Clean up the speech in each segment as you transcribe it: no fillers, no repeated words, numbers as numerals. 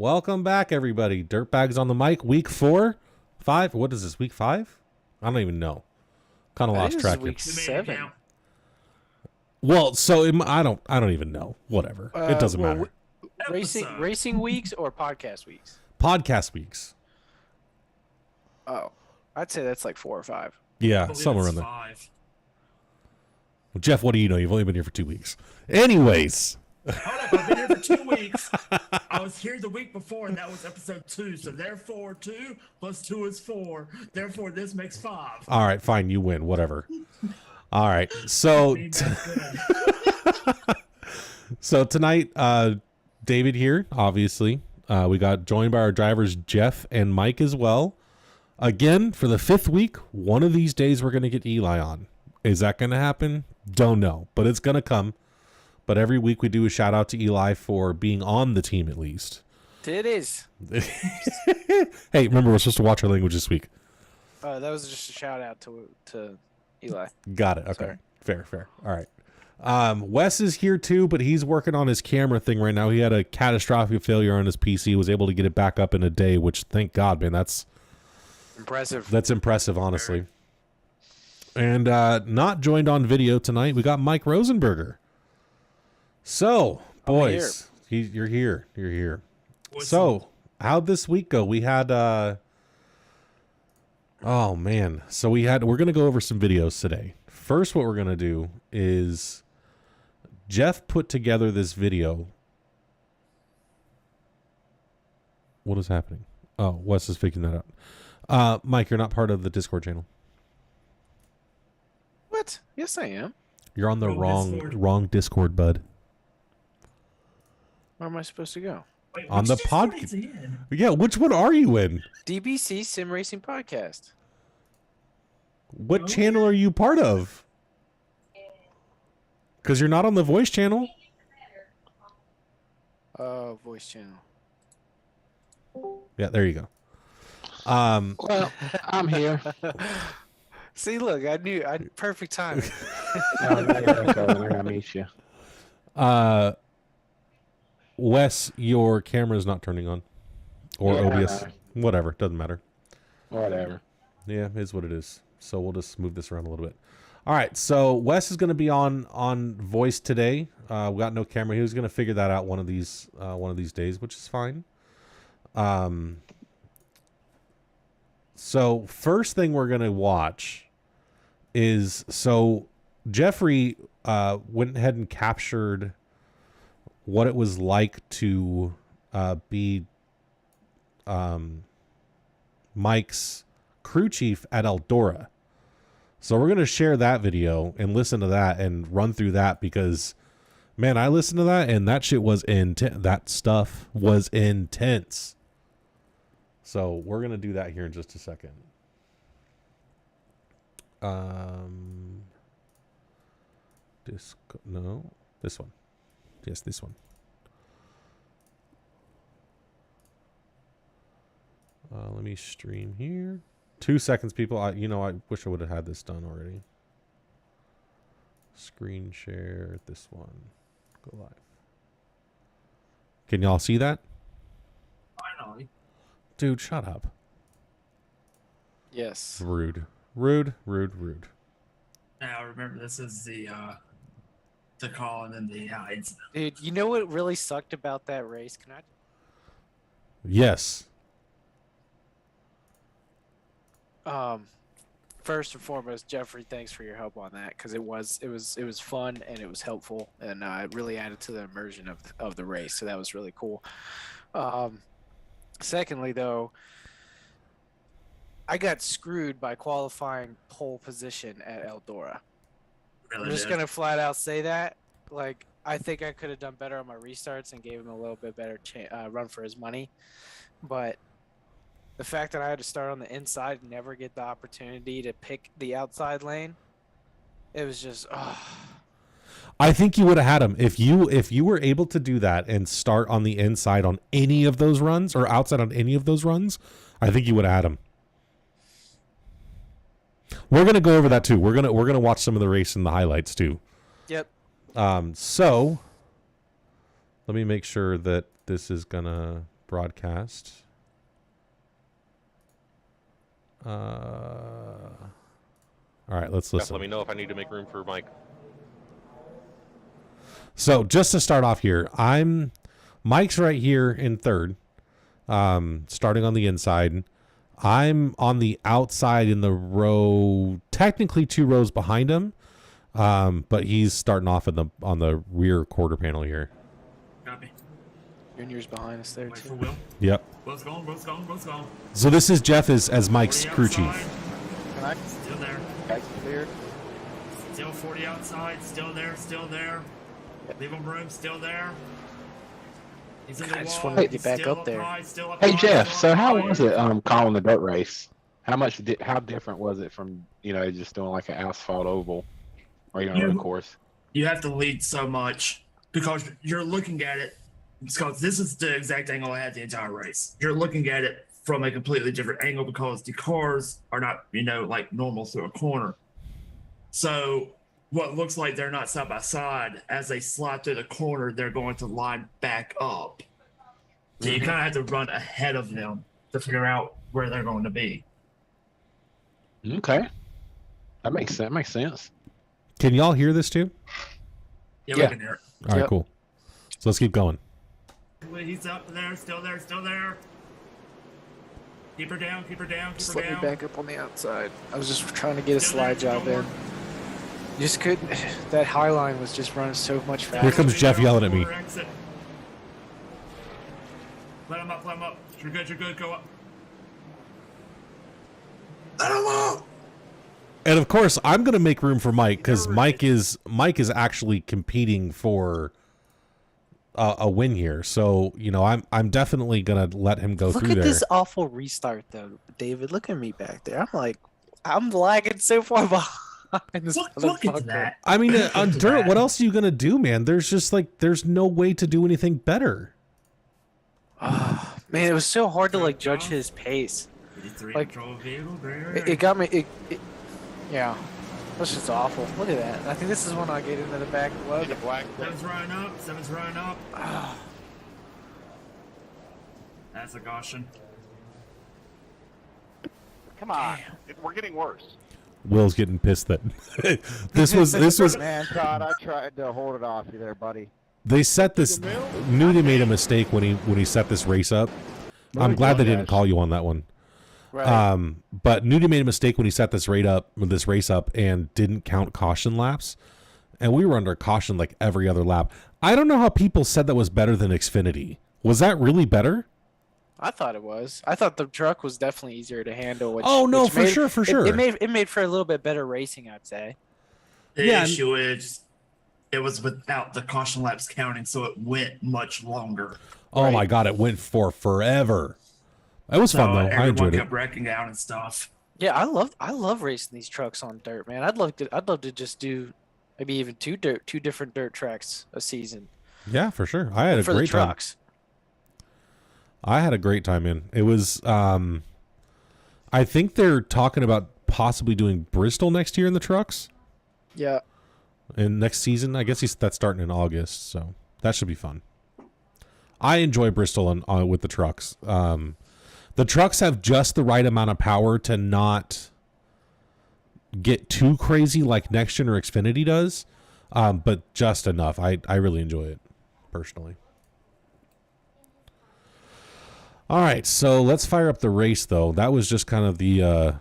Welcome back, everybody. Dirtbags on the mic, week 4, 5. What is this, week 5? I don't even know. Kind of lost track. Week 7. Well, so I don't even know. Whatever. It doesn't matter. Racing weeks or podcast weeks? Podcast weeks. Oh, I'd say that's like 4 or 5. Yeah, somewhere in there. 5. Well, Jeff, what do you know? You've only been here for 2 weeks. Anyways. Hold up, I've been here for 2 weeks. I was here the week before, and that was episode 2. So therefore, 2 plus 2 is 4. Therefore, this makes 5. All right, fine. You win. Whatever. All right. So, so tonight, David here, obviously. We got joined by our drivers, Jeff and Mike as well. Again, for the 5th week, one of these days we're going to get Eli on. Is that going to happen? Don't know, but it's going to come. But every week we do a shout out to Eli for being on the team at least. It is. Hey, remember, we're supposed to watch our language this week. That was just a shout out to Eli. Got it. Okay. Sorry. Fair. All right. Wes is here too, but he's working on his camera thing right now. He had a catastrophic failure on his PC, was able to get it back up in a day, which thank God, man, that's impressive. That's impressive, honestly. And not joined on video tonight, we got Mike Rosenberger. So, boys, you're here. So, how'd this week go? We had oh man. So we're going to go over some videos today. First, what we're going to do is Jeff put together this video. What is happening? Oh, Wes is figuring that out. Mike, you're not part of the Discord channel. What? Yes, I am. You're on the wrong Discord, bud. Where am I supposed to go? Wait, on the podcast. Yeah, which one are you in? DBC Sim Racing Podcast. What channel are you part of? Because you're not on the voice channel. Voice channel. Yeah, there you go. Well, I'm here. See, look, I knew. Perfect timing. I gotta meet you. Wes, your camera is not turning on, or OBS, whatever, doesn't matter. Whatever. Yeah, it is what it is. So we'll just move this around a little bit. All right, so Wes is going to be on voice today. We got no camera. He was going to figure that out one of these days, which is fine. So first thing we're going to watch is, so Jeffrey went ahead and captured what it was like to be Mike's crew chief at Eldora. So we're going to share that video and listen to that and run through that because, man, I listened to that and that shit was intense. That stuff was intense. So we're going to do that here in just a second. This one. Yes, this one. Let me stream here. 2 seconds, people. I wish I would have had this done already. Screen share this one. Go live. Can y'all see that? Finally. Dude, shut up. Yes. Rude. Now remember, this is the call and then the incident. Dude, you know what really sucked about that race? Can I? Yes. First and foremost, Jeffrey, thanks for your help on that because it was fun and it was helpful and it really added to the immersion of the race. So that was really cool. Secondly, though, I got screwed by qualifying pole position at Eldora. Really I'm just gonna flat out say that. Like, I think I could have done better on my restarts and gave him a little bit better run for his money, but the fact that I had to start on the inside and never get the opportunity to pick the outside lane, it was just. I think you would have had him if you were able to do that and start on the inside on any of those runs or outside on any of those runs. I think you would have had him. We're gonna go over that too. We're gonna watch some of the race and the highlights too. Yep. So let me make sure that this is gonna broadcast. All right, let's listen. Let me know if I need to make room for Mike. So just to start off here, Mike's right here in third, starting on the inside. I'm on the outside in the row, technically 2 rows behind him, but he's starting off on the rear quarter panel here. Copy. Junior's behind us there Wait for too. Will. Yep. Will's gone. Will's gone. Will's gone. So this is Jeff as Mike's 40 crew outside. chief. Can I? Still there. Guys cleared. Still 40 outside. Still there. Still there. Leave him room. Still there. He's in the I just wall. wanted to get back Still up there. high, still up Hey high, Jeff, still so up how high. was it calling the dirt race? How different was it from just doing like an asphalt oval or on a road course? You have to lead so much because you're looking at it because this is the exact angle I had the entire race. You're looking at it from a completely different angle because the cars are not, like normal through a corner. So what looks like they're not side by side, as they slide through the corner, they're going to line back up. So you kind of have to run ahead of them to figure out where they're going to be. Okay, that makes sense. Can y'all hear this too? Yeah, Yeah. we can hear it. All right, Yep. cool. So let's keep going. He's up there, still there, still there. Keep her down, keep her down, keep Just her let me down. back up on the outside. I was just trying to get a Still slide there, job still in. You just couldn't. That high line was just running so much faster. Here comes Jeff yelling at me. Corner exit. Let him up, let him up. You're good, go up. Let him up! And of course, I'm going to make room for Mike because Mike is actually competing for a win here. So I'm definitely going to let him go Look through at there. this awful restart, though, David. Look at me back there. I'm lagging so far behind this Look at motherfucker. that. I mean, on Look at dirt, that. what else are you going to do, man? There's no way to do anything better. Man, it was so hard to judge his pace. 83 Like, control vehicle, It got me. Yeah, that's just awful. Look at that. I think this is when I get into the back lug. Seven's running up. That's a caution. Come on. We're getting worse. Will's getting pissed that this was Man, Todd, I tried to hold it off you there, buddy. they set this. Nudie made a mistake when he set this race up. I'm glad they didn't call you on that one. Right. But Nudie made a mistake when he set this race up and didn't count caution laps, and we were under caution like every other lap. I don't know how people said that was better than Xfinity. Was that really better? I thought it was. I thought the truck was definitely easier to handle. Which, Oh, no, which for made- sure, for sure. It made for a little bit better racing, I'd say. The Yeah, issue is it was without the caution laps counting, so it went much longer. Oh Right. my god, it went for forever. It was fun though. I everyone enjoyed it. kept wrecking out and stuff. Yeah, I love racing these trucks on dirt, man. I'd love to just do maybe even two different dirt tracks a season Yeah, for sure. I had a for the great time. trucks. I had a great time in. It was I think they're talking about possibly doing Bristol next year in the trucks. Yeah. And next season, I guess that's starting in August, so that should be fun. I enjoy Bristol with the trucks. The trucks have just the right amount of power to not get too crazy like Next Gen or Xfinity does, but just enough. I really enjoy it, personally. All right, so let's fire up the race, though. That was just kind of the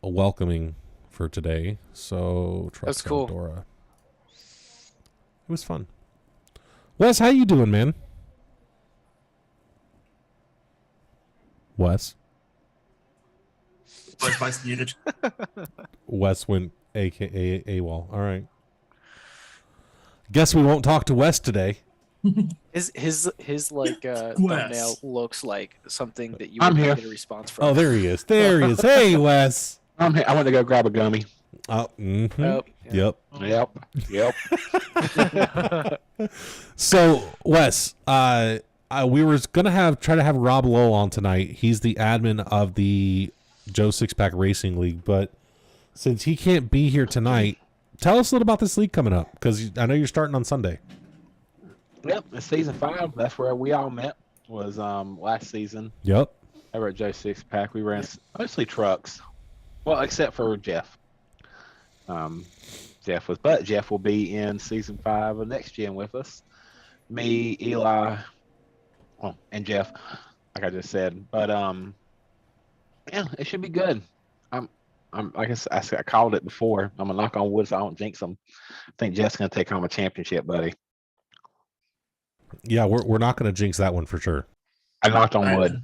welcoming for today. So That's cool. Dora. It was fun. Wes, how you doing, man? Wes. Vice muted. Wes went AKA AWOL. All right. Guess we won't talk to Wes today. His thumbnail looks like something that you I'm would here. get a response from. Oh, there he is. There he is. Hey, Wes. I'm here. I went to go grab a gummy. Oh, mm-hmm. Oh, yeah. Yep. Yep. So, Wes, we were gonna try to have Rob Lowell on tonight. He's the admin of the Joe Sixpack Racing League, but since he can't be here tonight, tell us a little about this league coming up, because I know you're starting on Sunday. Yep. It's season 5. That's where we all met. was last season. Yep. Over at Joe Six Pack, we ran mostly trucks. Well, except for Jeff. But Jeff will be in season 5 of Next Gen with us. Me, Eli, and Jeff, like I just said. But yeah, it should be good. I'm like I called it before. I'm gonna knock on wood so I don't jinx them. I think Jeff's gonna take home a championship, buddy. Yeah, we're not going to jinx that one for sure. I knocked on wood.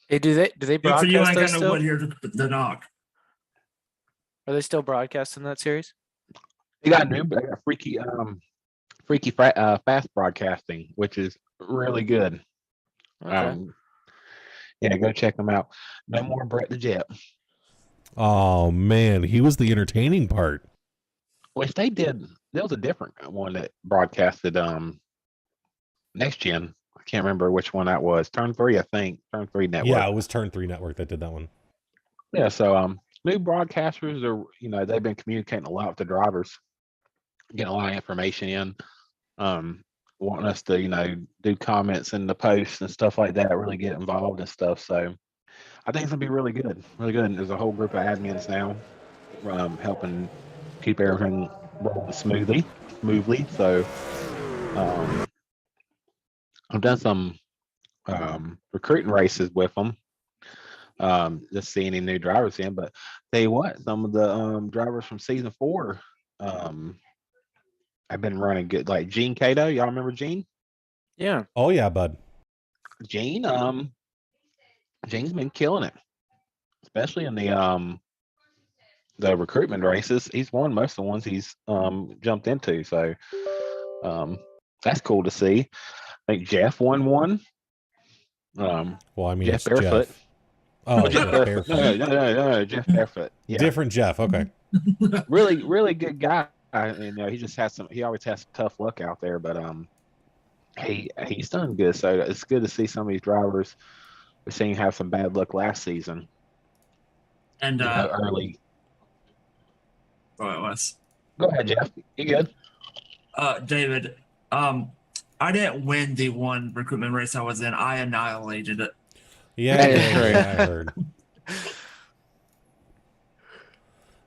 Hey, do they Good for you, broadcast ain't those got no still? wood here to knock. Are they still broadcasting that series? You got new, but I got freaky fast broadcasting, which is really good. Okay. Yeah, go check them out. No more Brett the Jet, Oh man, he was the entertaining part. which they did. There was a different one that broadcasted Next Gen. I can't remember which one that was. Turn 3, I think. Turn 3 network. Yeah, it was Turn 3 Network that did that one. Yeah, so new broadcasters are, they've been communicating a lot with the drivers, getting a lot of information in, wanting us to, do comments in the posts and stuff like that, really get involved and stuff. So I think it's gonna be really good, really good. And there's a whole group of admins now, helping keep everything rolling smoothly. So I've done some recruiting races with them. Just see any new drivers in, but tell you what, some of the drivers from season 4 have been running good, like Gene Cato. Y'all remember Gene? Yeah. Oh yeah, bud. Gene's been killing it, especially in the recruitment races. He's won most of the ones he's jumped into, so that's cool to see. I think Jeff won one. Well, I mean, Jeff it's Barefoot. Jeff. Oh, Jeff Jeff Barefoot. Barefoot. No, Jeff Barefoot. Yeah. Different Jeff. Okay. Really, really good guy. And he just has he always has some tough luck out there, but he's done good. So it's good to see some of these drivers. We're seeing have some bad luck last season. And early. go ahead, Wes. Go ahead, Jeff. You good? David, I didn't win the one recruitment race I was in. I annihilated it. Yeah, That is yeah, true. yeah, I heard.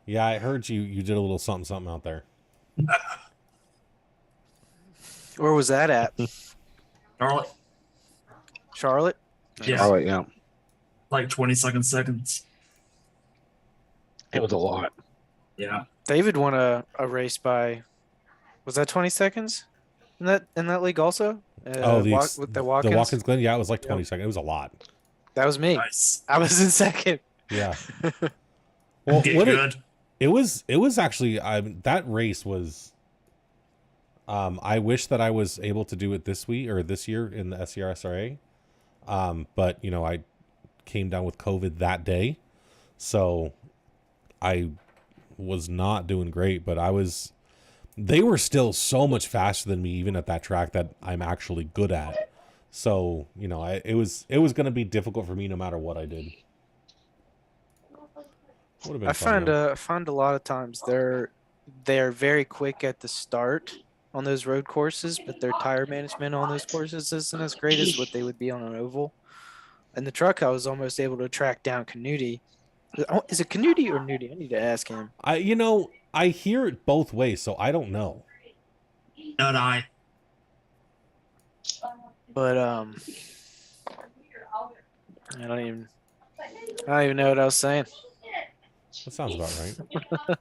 Yeah, I heard you did a little something out there. Where was that at? Charlotte, Charlotte? Yeah. Oh, yeah. like 20 seconds. It was a lot. Yeah. David won a race by, was that 20 seconds in that league also? With the Watkins? The Watkins Glen. Yeah, it was like Yep. 20 seconds. It was a lot. That was me. Nice. I was in second. Yeah. Well, Get what good. it was actually that race was. I wish that I was able to do it this year in the SCRSRA, but I came down with COVID that day, so I was not doing great. But they were still so much faster than me, even at that track that I'm actually good at. So it was going to be difficult for me no matter what I did. Would have been I fun, though. find a lot of times they're very quick at the start on those road courses, but their tire management on those courses isn't as great as what they would be on an oval. In the truck, I was almost able to track down Canuti. Is it Canuti or Nudie? I need to ask him. I hear it both ways, so I don't know. Not I. But I don't even know what I was saying. That sounds about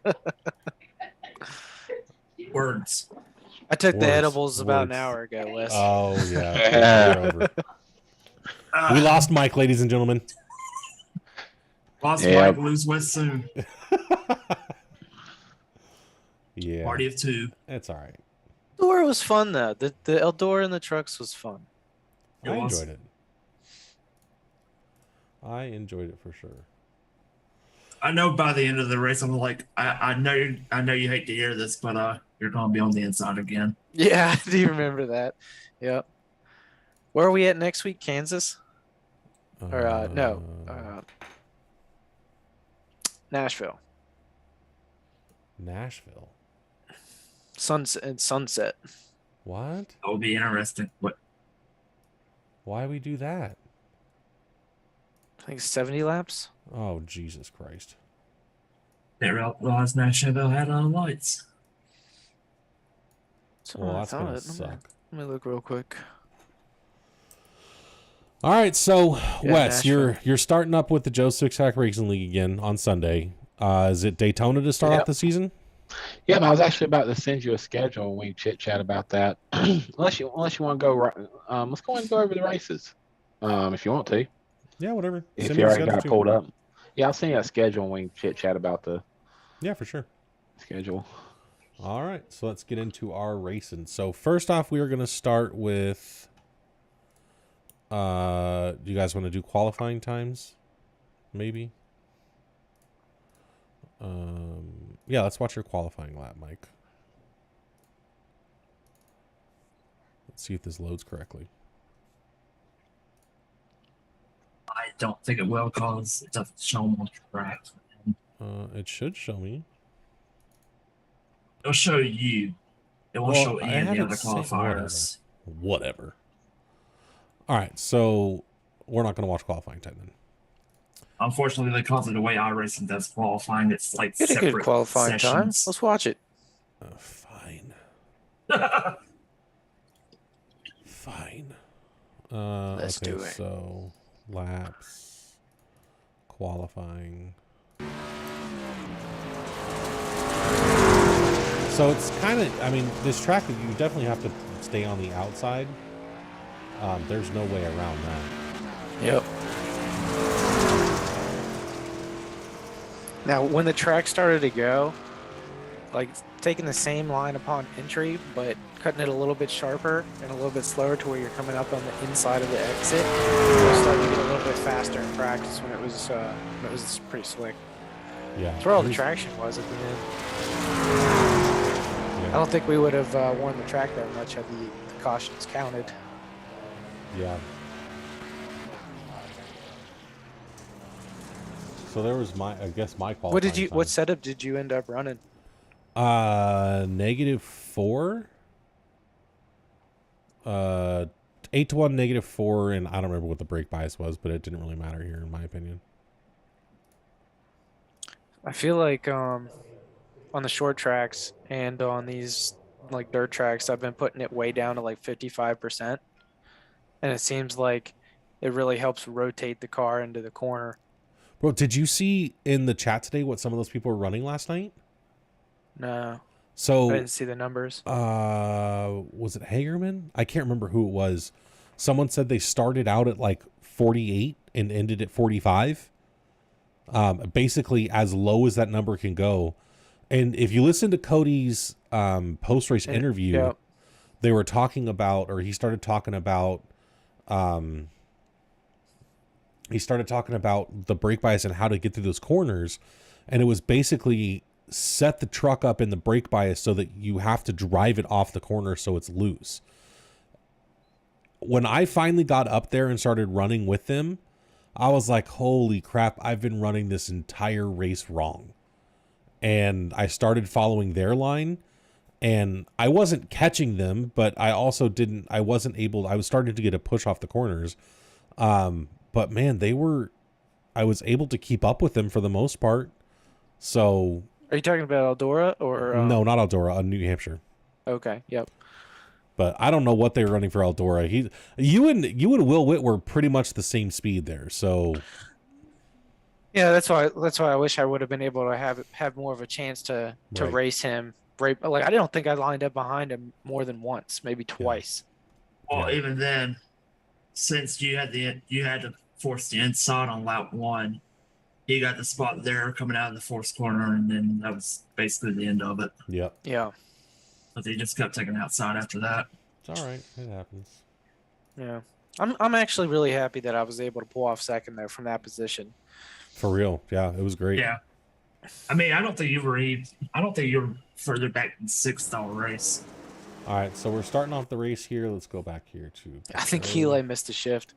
right. Words. I took the Words, edibles about an words. hour ago, Wes. Oh yeah. We're over. We lost Mike, ladies and gentlemen. Lost Yeah. Mike, lose West soon. Yeah. Party of 2. It's all right. Eldora was fun though. The Eldora in the trucks was fun. It I was. enjoyed it. I enjoyed it for sure. I know by the end of the race, I'm like, I know you hate to hear this, but you're gonna be on the inside again. Yeah, I do remember that. Yep. Where are we at next week? Kansas? Or no. Nashville. Nashville. Sunset. What? That will be interesting. What? Why we do that? I think 70 laps. Oh, Jesus Christ. Didn't realize Nashville had lights. So Well, I that's gonna thought. suck. Let me look real quick. All right, so Yeah, Wes, Nashville. you're starting up with the Joe Six-Pack Racing League again on Sunday. Is it Daytona to start Yep. off the season? Yeah, but I was actually about to send you a schedule and we chit chat about that. unless you want to go, let's go ahead and go over the races. If you want to, Yeah, whatever. if Send you me the already got it schedule, too. pulled up. Yeah, I'll send you a schedule and we can chit chat about the Yeah, for sure. schedule. All right, so let's get into our racing. So first off, we are going to start with. Do you guys want to do qualifying times? Maybe. Yeah, let's watch your qualifying lap, Mike. Let's see if this loads correctly. I don't think it will because it doesn't show them on the track. It should show me. It'll show you. It won't Well, show I any of had the it other saved- qualifiers. Whatever. All right, so we're not going to watch qualifying time then. Unfortunately, because of the way iRacing does qualifying, it's like Get a good separate qualifying time. sessions. Let's watch it. Fine. Fine. Let's okay, do it. So laps, qualifying. So it's kind of, I mean, this track, you definitely have to stay on the outside. There's no way around that. Yep. Now, when the track started to go, like taking the same line upon entry, but cutting it a little bit sharper and a little bit slower to where you're coming up on the inside of the exit, it was starting to get a little bit faster in practice when it was pretty slick. Yeah. That's where all the traction was at the end. I don't think we would have won the track that much had the cautions counted. Yeah. So there was my qualifying. What time. setup did you end up running? -4. 8-1, -4, and I don't remember what the brake bias was, but it didn't really matter here, in my opinion. I feel like on the short tracks and on these like dirt tracks, I've been putting it way down to like 55%, and it seems like it really helps rotate the car into the corner. Bro, did you see in the chat today what some of those people were running last night? No, So I didn't see the numbers. was it Hagerman? I can't remember who it was. Someone said they started out at like 48 and ended at 45. Basically as low as that number can go. And if you listen to Cody's post-race interview, Yep. they were talking about, or he started talking about the brake bias and how to get through those corners. And it was basically set the truck up in the brake bias so that you have to drive it off the corner so it's loose. When I finally got up there and started running with them, I was like, holy crap, I've been running this entire race wrong. And I started following their line, and I wasn't catching them, but I also I was starting to get a push off the corners. But man, I was able to keep up with them for the most part. So. Are you talking about Eldora or? No, not Eldora, New Hampshire. Okay. Yep. But I don't know what they were running for Eldora. You and Will Witt were pretty much the same speed there. So. Yeah, that's why I wish I would have been able to have more of a chance to Right. race him. Right, like I don't think I lined up behind him more than once, maybe twice. Well, Yeah. even then, since you had to force the inside on lap 1, he got the spot there coming out of the fourth corner, and then that was basically the end of it. Yep. Yeah. But they just kept taking outside after that. It's all right. It happens. Yeah. I'm actually really happy that I was able to pull off second there from that position. For real. Yeah, it was great. Yeah. I mean, I don't think you were further back than sixth all race. All right, so we're starting off the race here. Let's go back here to. I think Healy missed a shift.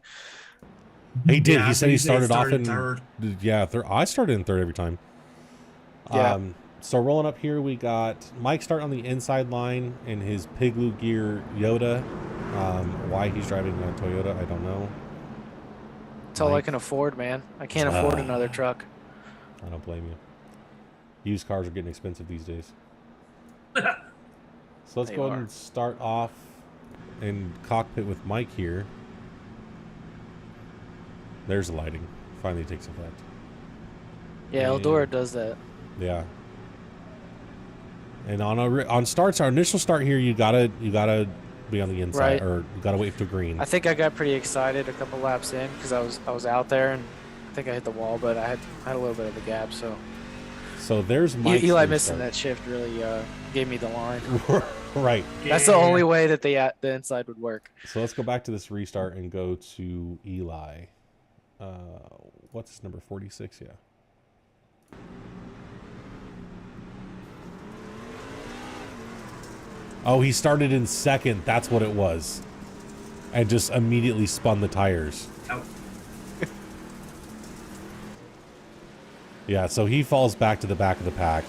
He did. Yeah, He I said think he started off in third. Yeah, I started in third every time. Yeah. So rolling up here, we got Mike starting on the inside line in his Pigloo Gear Yoda. Why he's driving a Toyota, I don't know. It's all I Mike? can afford, man. I can't afford another truck. I don't blame you. Used cars are getting expensive these days. So let's They go ahead are. and start off in cockpit with Mike here. There's the lighting. Finally takes effect. Yeah, And- Eldora does that. Yeah. And on starts, our initial start here, you gotta be on the inside, Right. or you gotta wait for green. I think I got pretty excited a couple laps in because I was out there and I think I hit the wall, but I had a little bit of a gap. So So there's Mike's Eli restart. missing that shift really gave me the line. Right. That's the only way that the inside would work. So let's go back to this restart and go to Eli. What's his number? 46. Yeah. Oh, he started in second. That's what it was. And just immediately spun the tires. Oh. Yeah, so he falls back to the back of the pack.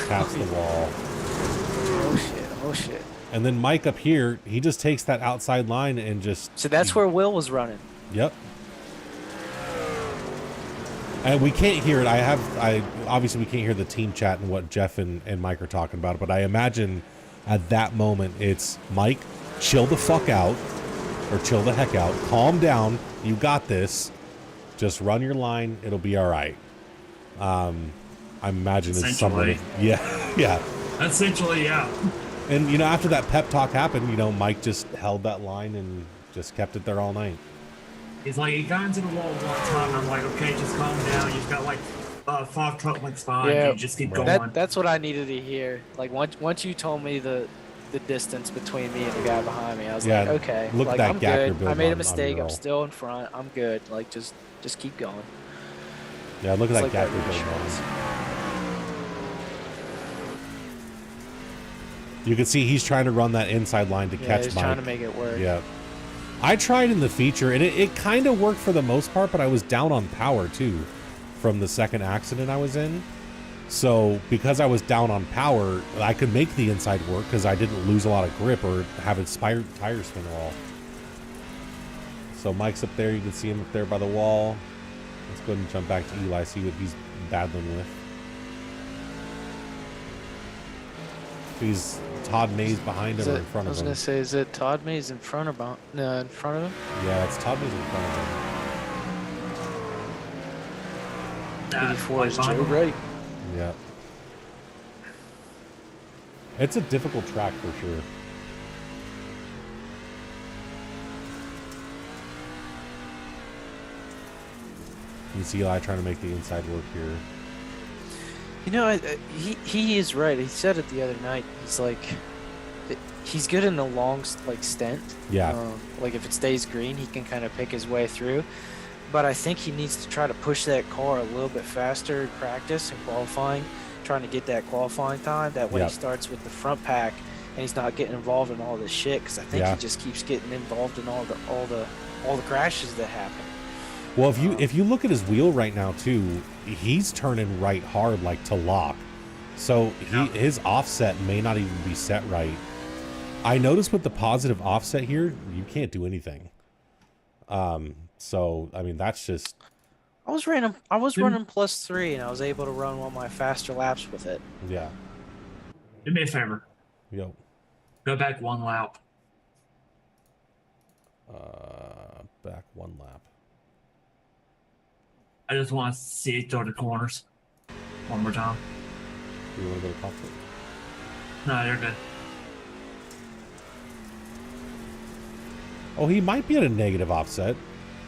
Taps the wall. Oh shit! Oh shit! And then Mike up here, he just takes that outside line and just... So that's where Will was running. Yep. And we can't hear it. Obviously we can't hear the team chat and what Jeff and Mike are talking about, but I imagine at that moment it's Mike, chill the fuck out, or chill the heck out, calm down, you got this, just run your line, it'll be all right. I imagine it's somebody. Yeah. Essentially, yeah. And after that pep talk happened, Mike just held that line and just kept it there all night. He's like, he got into the wall one time, and I'm like, okay, just calm down. You've got like 5 truck lengths behind Yeah, you. Just keep going. That's what I needed to hear. Like once you told me the distance between me and the guy behind me, I was like, okay, look at like that I'm gap you're good. building I made a on mistake. your I'm roll. still in front. I'm good. Like just keep going. Yeah, look at It's that like gap that you're building on. reassurance. You can see he's trying to run that inside line to Yeah, catch he's Mike. trying to make it work. Yeah. I tried in the feature, and it kind of worked for the most part, but I was down on power, too, from the second accident I was in. So, because I was down on power, I could make the inside work because I didn't lose a lot of grip or have expired tire spin at all. So, Mike's up there. You can see him up there by the wall. Let's go ahead and jump back to Eli, see what he's battling with. He's Todd Mays behind him or in front I of was him. gonna say, is it Todd Mays in front of in front of him? Yeah, it's Todd Mays in front of him. 84 is Joe Michael. Brady. Yeah. It's a difficult track for sure. You see Eli trying to make the inside work here. He is right. He said it the other night. He's like, he's good in the long stint. Yeah. Like if it stays green, he can kind of pick his way through. But I think he needs to try to push that car a little bit faster in practice and qualifying, trying to get that qualifying time. That way Yep. he starts with the front pack and he's not getting involved in all this shit. Because I think Yeah. he just keeps getting involved in all the crashes that happen. Well, if you look at his wheel right now too, he's turning right hard like to lock. So his offset may not even be set right. I noticed with the positive offset here, you can't do anything. So I mean that's just I was running +3 and I was able to run one of my faster laps with it. yeah. Do me a favor. Yo. Go back 1 lap. Back 1 lap. I just want to see it through the corners. One more time. Do you want to go to cockpit? No, you're good. Oh, he might be at a negative offset.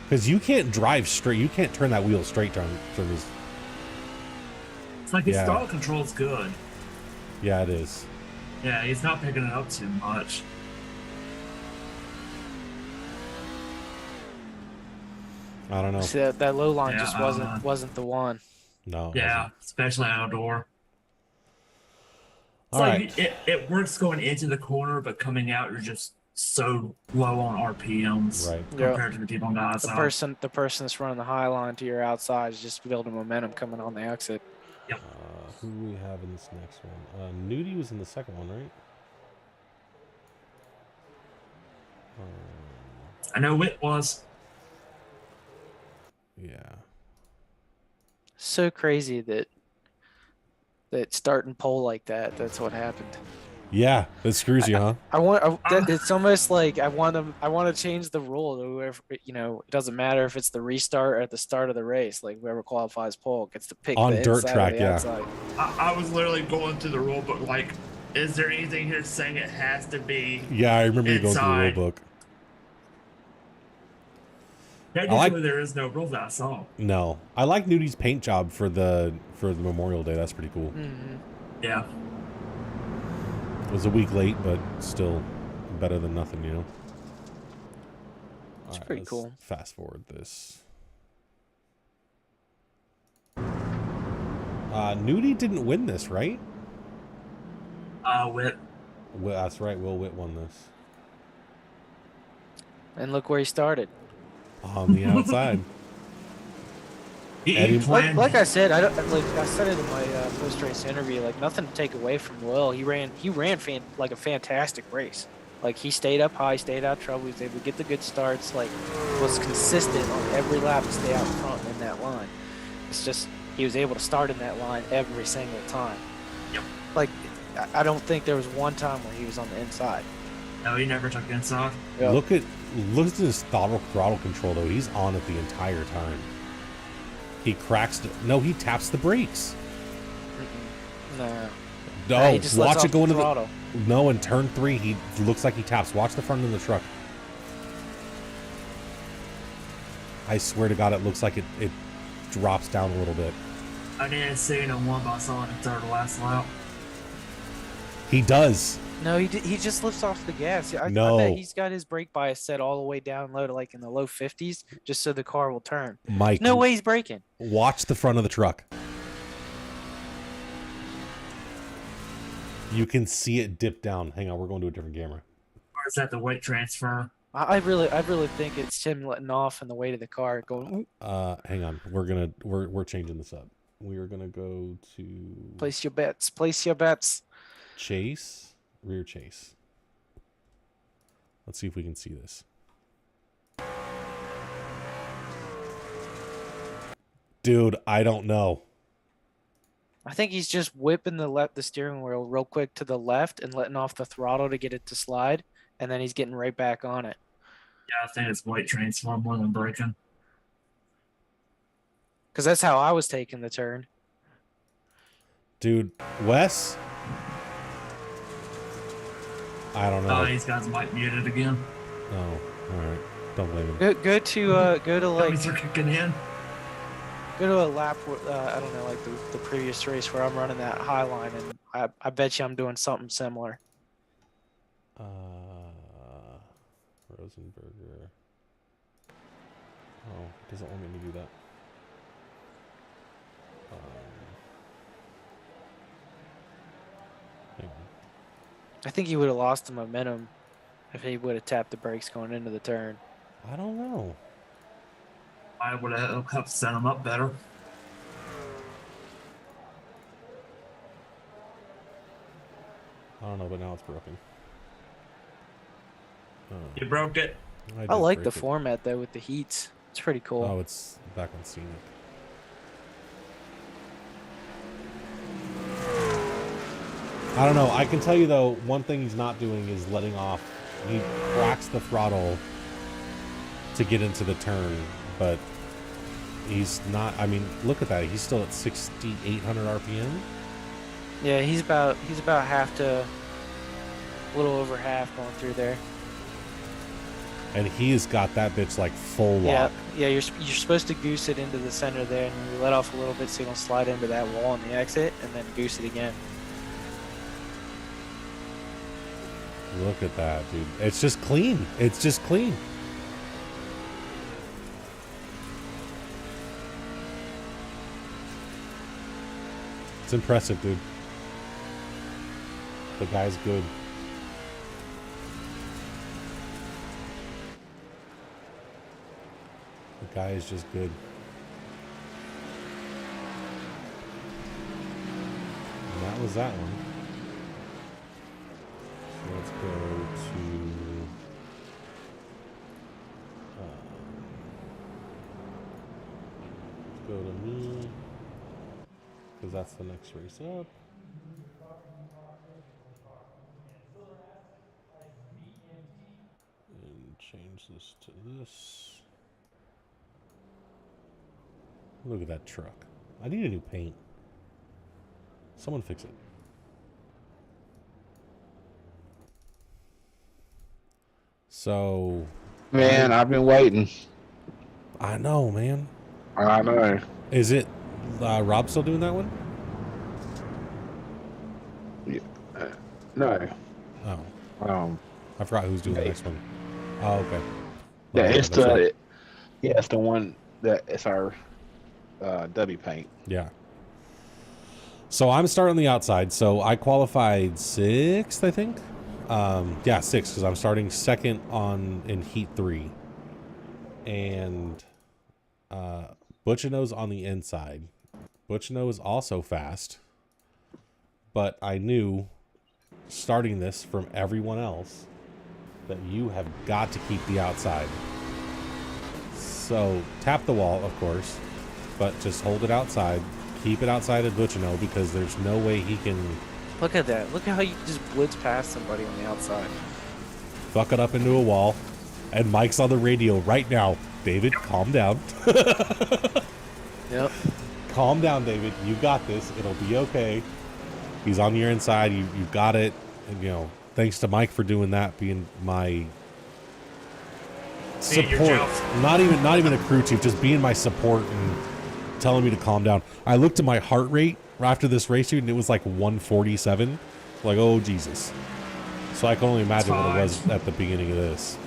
Because you can't drive straight. You can't turn that wheel straight from his... It's like his Yeah. stall control's good. Yeah, it is. Yeah, he's not picking it up too much. I don't know. See that low line Yeah, just I don't know. wasn't the one. No. it Yeah, wasn't. especially outdoor. It's All like right. it works going into the corner, but coming out, you're just so low on RPMs Right. compared to the people on the outside. The person that's running the high line to your outside is just building momentum coming on the exit. Who do we have in this next one? Nudie was in the second one, right? I know Witt was. Yeah. So crazy that starting pole like that. That's what happened. Yeah, that screws you, huh? It's almost like I want to change the rule to whoever, it doesn't matter if it's the restart or at the start of the race. Like whoever qualifies pole gets to pick On the dirt inside track, or the yeah. outside. I was literally going through the rule book, like, is there anything here saying it has to be? Yeah, I remember you going through the rule inside? book. Technically, there is no rule that I saw. No, I like Nudi's paint job for the Memorial Day. That's pretty cool. Mm-hmm. Yeah. It was a week late, but still better than nothing, you know. It's All right, pretty let's cool. Fast forward this. Nudie didn't win this, right? Witt. Well, that's right. Will Witt won this And look where he started. on the outside. Eddie- Like I said, I said it in my post-race interview. Like nothing to take away from Will. He ran like a fantastic race. Like he stayed up high, stayed out of trouble. He was able to get the good starts. Like was consistent on every lap to stay out front in that line. It's just he was able to start in that line every single time. Yep. Like I don't think there was one time where he was on the inside. No, he never took inside. Yep. Look at his throttle control though. He's on it the entire time. He cracks. No, he taps the brakes. No. No, he just lets watch off it go the into throttle. No, in turn 3, he looks like he taps. Watch the front of the truck. I swear to God, it looks like it drops down a little bit. I didn't see it on one, but I saw it in third last lap. He does. No, he just lifts off the gas. I No. bet he's got his brake bias set all the way down low to like in the low 50s, just so the car will turn. Mike, No way he's braking. watch the front of the truck. You can see it dip down. Hang on, we're going to a different camera. Or is that the weight transfer? I really think it's him letting off and the weight of the car going. Hang on. We're changing this up. We are gonna go to Place your bets. Place your bets. chase, rear chase. Let's see if we can see this. Dude, I don't know. I think he's just whipping the steering wheel real quick to the left and letting off the throttle to get it to slide, and then he's getting right back on it. Yeah, I think it's weight transfer more than braking. Because that's how I was taking the turn. Dude, Wes? I don't know. Oh, he's got his mic muted again. Oh, all right. Don't blame him. Go to like Dummies are kicking in. go to a lap. I don't know, like the previous race where I'm running that high line, and I bet you I'm doing something similar. Rosenberger. Oh, it doesn't want me to do that. Hang on. I think he would have lost the momentum if he would have tapped the brakes going into the turn. I don't know. I would have helped set him up better. I don't know, but now it's broken. You broke it. I did like break the it. format though with the heats. It's pretty cool. Oh, it's back on scenic. I don't know. I can tell you though, one thing he's not doing is letting off. He cracks the throttle to get into the turn, but he's not. I mean, look at that. He's still at 6,800 RPM. Yeah, he's about half to a little over half going through there. And he has got that bitch like full Yeah, lock. yeah. You're supposed to goose it into the center there, and you let off a little bit so you don't slide into that wall on the exit, and then goose it again. Look at that, dude. It's just clean. It's just clean. It's impressive, dude. The guy's good. The guy is just good. And that was that one. So let's go to because that's the next race up. And change this to this. Look at that truck. I need a new paint. Someone fix it. So, Man, I've been waiting. I know, man. I know. Is it Rob still doing that one? No. Oh, I forgot who's doing the next one. Oh, okay. Yeah, Oh, it's that's the right. it's the one that it's our W paint. Yeah. So I'm starting on the outside. So I qualified 6th, I think. Yeah, 6th, because I'm starting second in Heat 3. And Butchino's on the inside. Butchino is also fast. But I knew, starting this from everyone else, that you have got to keep the outside. So tap the wall, of course, but just hold it outside. Keep it outside of Butchino because there's no way he can Look at that. Look at how you just blitz past somebody on the outside. fuck it up into a wall. And Mike's on the radio right now. David, calm down. Yep. Calm down, David. You got this. It'll be okay. He's on your inside. You got it. And, you know, thanks to Mike for doing that, being my support. Not even a crew chief, just being my support and telling me to calm down. I looked at my heart rate after this race, dude, and it was like 147. Like, oh Jesus. So I can only imagine what it was at the beginning of this.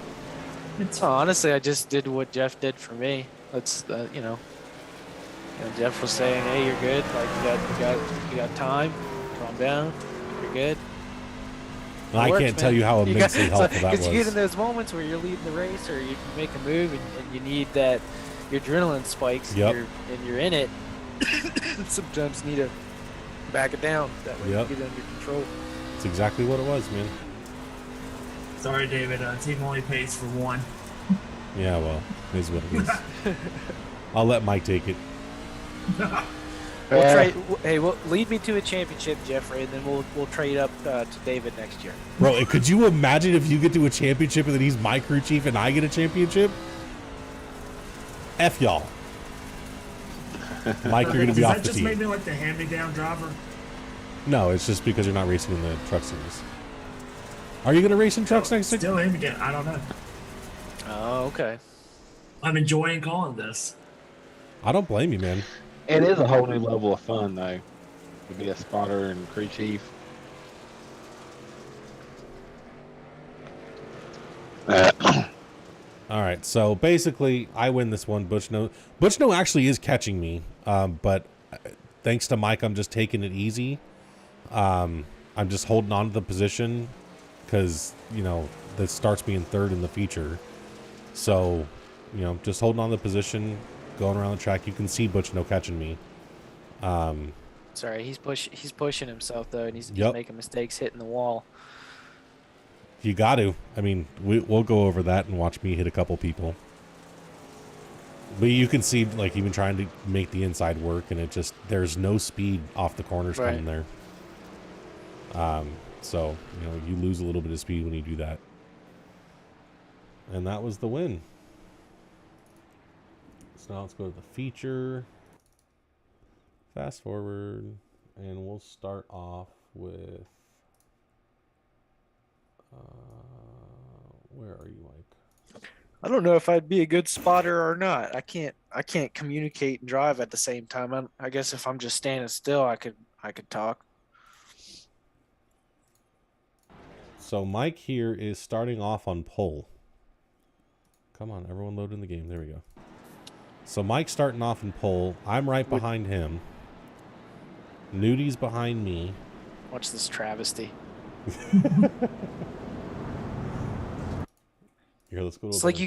Honestly, I just did what Jeff did for me. That's Jeff was saying, "Hey, you're good. Like you got time. Calm down. You're good." And I can't tell you how immensely helpful that was. Because you get in those moments where you're leading the race, or you make a move, and you need that your adrenaline spikes. Yep. And you're in it. Sometimes you need to back it down. That way Yep. you get it under control. That's exactly what it was, man. Sorry, David. Team only pays for one. Yeah, well, it is what it is. I'll let Mike take it. Well, lead me to a championship, Jeffrey, and then we'll trade up to David next year. Bro, could you imagine if you get to a championship and then he's my crew chief and I get a championship? F y'all. Mike, you're going to be off the Does that just team. make me like the hand-me-down driver? No, it's just because you're not racing in the truck series. Are you going to race in trucks next year? Still hand-me-down. I don't know. Oh, okay. I'm enjoying calling this. I don't blame you, man. It is a whole new level of fun, though, to be a spotter and crew chief. All right, so basically, I win this one. Butchno actually is catching me, but thanks to Mike, I'm just taking it easy. I'm just holding on to the position because, you know, this starts me in third in the feature. So, you know, just holding on to the position, going around the track. You can see Butchno catching me. Sorry, he's pushing himself though, and he's making mistakes hitting the wall. You got to. I mean, we'll go over that and watch me hit a couple people. But you can see, like, even trying to make the inside work, and it just, there's no speed off the corners coming there. So, you know, you lose a little bit of speed when you do that. And that was the win. So now let's go to the feature. Fast forward, and we'll start off with... where are you, Mike? I don't know if I'd be a good spotter or not. I can't communicate and drive at the same time. I guess if I'm just standing still, I could talk. So Mike here is starting off on pole. Come on, everyone load in the game. There we go. So Mike's starting off in pole. I'm right behind him. Nudie's behind me. Watch this travesty. Here, let's go to It's like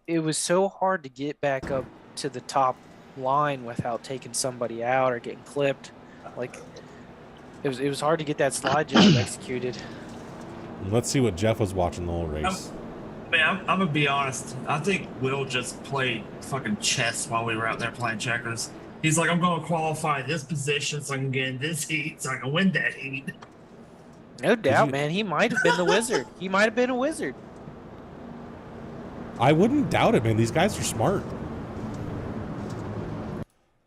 it was so hard to get back up to the top line without taking somebody out or getting clipped. Like it was hard to get that slide job executed. Let's see what Jeff was watching the whole race. Man, I'm gonna be honest. I think Will just played fucking chess while we were out there playing checkers. He's like, I'm going to qualify this position so I can get in this heat so I can win that heat. No doubt, man. He might have been the wizard. He might have been a wizard. I wouldn't doubt it, man. These guys are smart.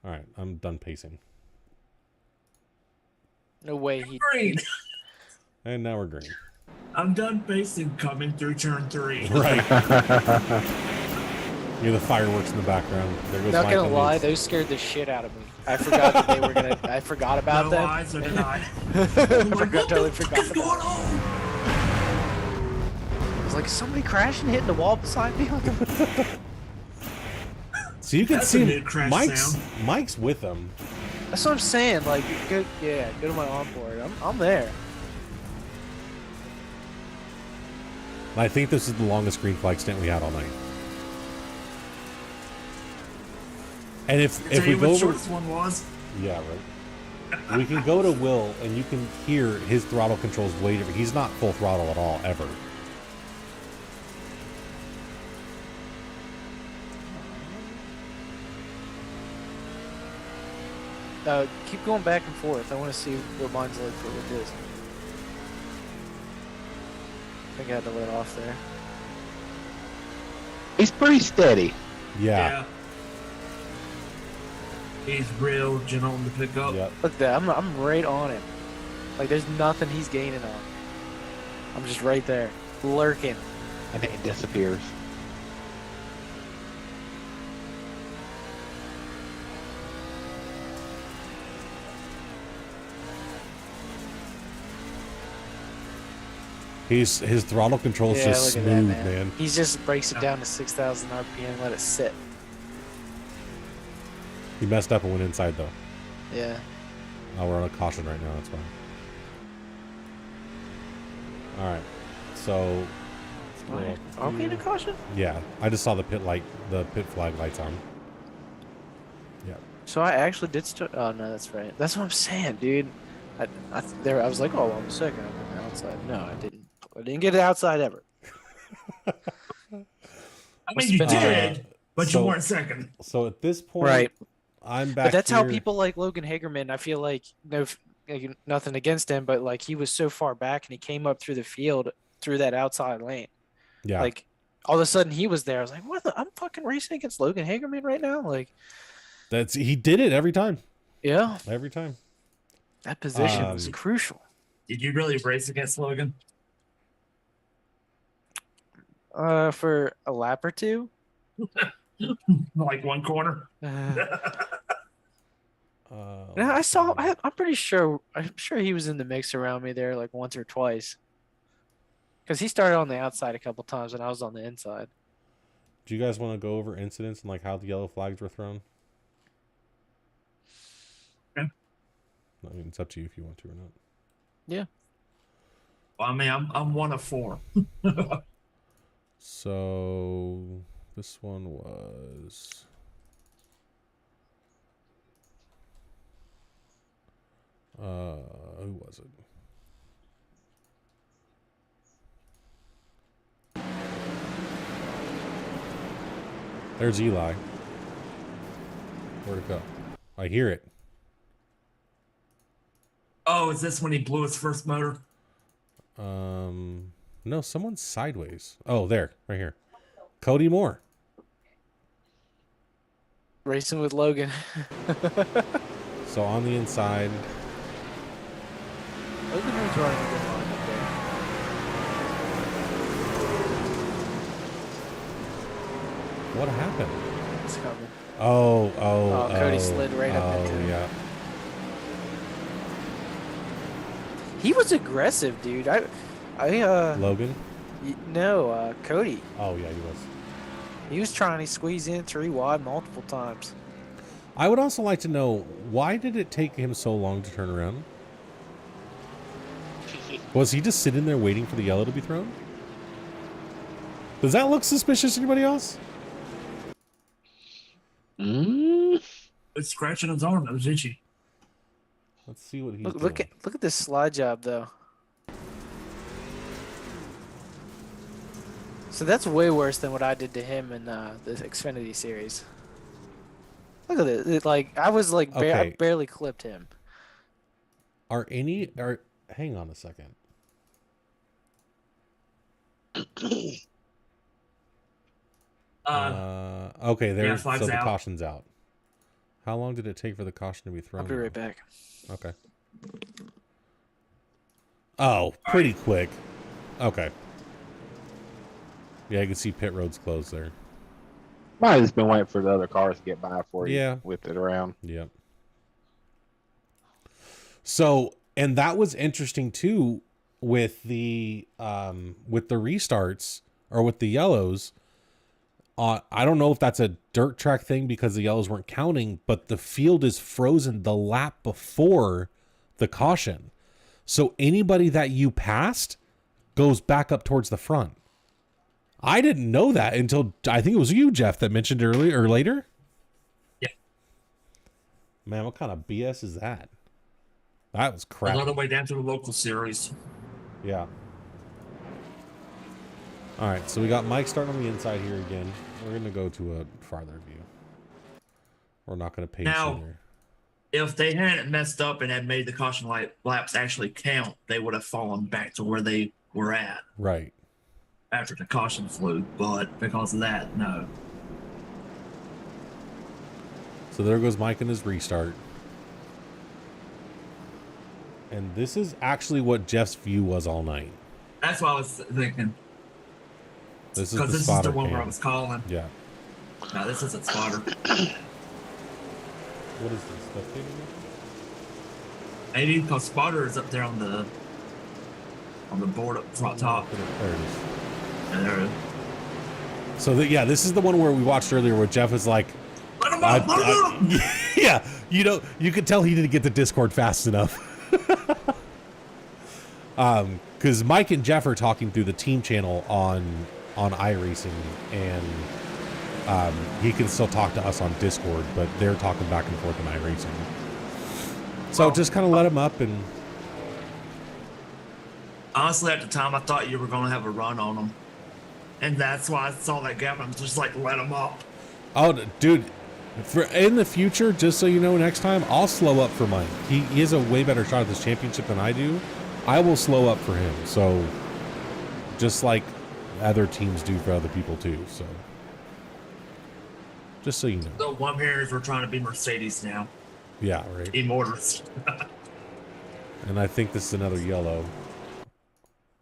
All right, I'm done pacing. No way he. Green. And now we're green. I'm done pacing coming through turn 3. Right. You hear the fireworks in the background. There goes Not Michael gonna lie, Hughes. those scared the shit out of me. I forgot that they were gonna. I forgot about No them. eyes are denied. Totally forgot What's about going on? I was like, is somebody crashing, hitting the wall beside me? So you can That's a see new crash sound. Mike's with them. That's what I'm saying. Like, go to my onboard. I'm there. I think this is the longest green flag stint we had all night. And if Tell we you go what over, shortest one was. yeah, right. We can go to Will, and you can hear his throttle controls way different. He's not full throttle at all ever. Keep going back and forth. I want to see what mine's like for with this. I think I had to let off there. He's pretty steady. Yeah. He's real gentle to pick up. Yep. Look at that. I'm right on him. Like, there's nothing he's gaining on. I'm just right there, lurking. And then he disappears. His throttle control's Yeah, just look smooth, at that, man. He just breaks it down to 6,000 RPM, let it sit. He messed up and went inside though. Yeah. Oh, we're on a caution right now. That's fine. All right. So. Right. Are we in a caution? Yeah, I just saw the pit flag lights on. Yeah. So I actually did start. Oh no, that's right. That's what I'm saying, dude. I was like, oh, I'm second. I'm on the outside. No, I didn't. I didn't get it outside ever. I mean, you Must've been- did, but so- you weren't second. So at this point, Right. I'm back. But that's how here- people like Logan Hagerman. I feel like nothing against him, but like he was so far back and he came up through the field through that outside lane. Yeah. Like all of a sudden he was there. I was like, what? I'm fucking racing against Logan Hagerman right now. Like, he did it every time. yeah, Every time. that position was crucial. Did you really race against Logan? For a lap or two. Like one corner? Yeah, I saw. I'm pretty sure. I'm sure he was in the mix around me there like once or twice. Because he started on the outside a couple times and I was on the inside. Do you guys want to go over incidents and like how the yellow flags were thrown? Yeah. I mean, it's up to you if you want to or not. Yeah. Well, I mean, I'm 1 of 4. So this one was. Who was it? There's Eli. Where'd it go? I hear it. Oh, is this when he blew his first motor? No, someone's sideways. Oh, there, right here. Cody Moore. Racing with Logan. So on the inside. Logan was running a good line up there. What happened? It's coming. Oh, Cody slid right up into it. Yeah. He was aggressive, dude. Logan? Cody. Oh, yeah, he was. He was trying to squeeze in 3 wide multiple times. I would also like to know, why did it take him so long to turn around? Was he just sitting there waiting for the yellow to be thrown? Does that look suspicious to anybody else? It's scratching his arm. That was itchy. Let's see what he's Look doing. at this slide job though. So that's way worse than what I did to him in the Xfinity series. Look at this. Like I was like, I Okay. barely clipped him. Hang on a second. Okay, Yeah, so flag's the out. caution's out. How long did it take for the caution to be thrown? I'll be right back. Okay. Oh, pretty quick. Okay. Yeah, you can see pit road's closed there. Might have just been waiting for the other cars to get by before you Yeah. whipped it around. Yep. So, and that was interesting too with the restarts or with the yellows. I don't know if that's a dirt track thing because the yellows weren't counting, but the field is frozen the lap before the caution. So anybody that you passed goes back up towards the front. I didn't know that until I think it was you, Jeff, that mentioned it earlier or later. Yeah. Man, what kind of BS is that? That was crap. All the way down to the local series. Yeah. All right, so we got Mike starting on the inside here again. We're going to go to a farther view. We're not going to pace Now, either. if they hadn't messed up and had made the caution light laps actually count, they would have fallen back to where they were at Right. after the caution flew. But because of that, no. So there goes Mike in his restart. And this is actually what Jeff's view was all night. That's what I was thinking. This is Because the this is spotter the one where I cam. was calling. Yeah. No, this isn't spotter. What is this? Stuff taking me? Maybe because spotter is up there on the board up front top. There it is. And there, So yeah, this is the one where we watched earlier where Jeff was like, let him up, let him up! yeah, you could tell he didn't get the Discord fast enough. Because Mike and Jeff are talking through the team channel on iRacing, and he can still talk to us on Discord, but they're talking back and forth on iRacing. So just kind of let him up, and Honestly, at the time, I thought you were going to have a run on him. And that's why I saw that gap. I'm just like, let him up. oh, dude, for in the future, just so you know, next time I'll slow up for Mike. He has a way better shot at this championship than I do. I will slow up for him. So just like other teams do for other people too. So just so you know. So what I'm hearing is we're trying to be Mercedes now. Yeah, right. Team orders. And I think this is another yellow.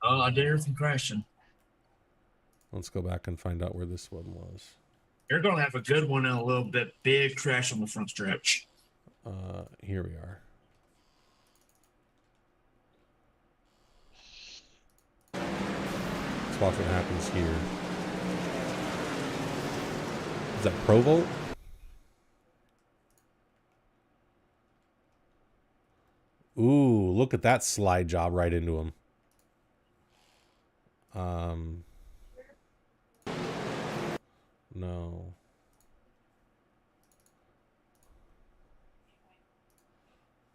Oh, I did hear some crashing. Let's go back and find out where this one was. You're going to have a good one in a little bit. Big crash on the front stretch. Here we are. Let's watch what happens here. Is that Provolt? Ooh, look at that slide job right into him. No.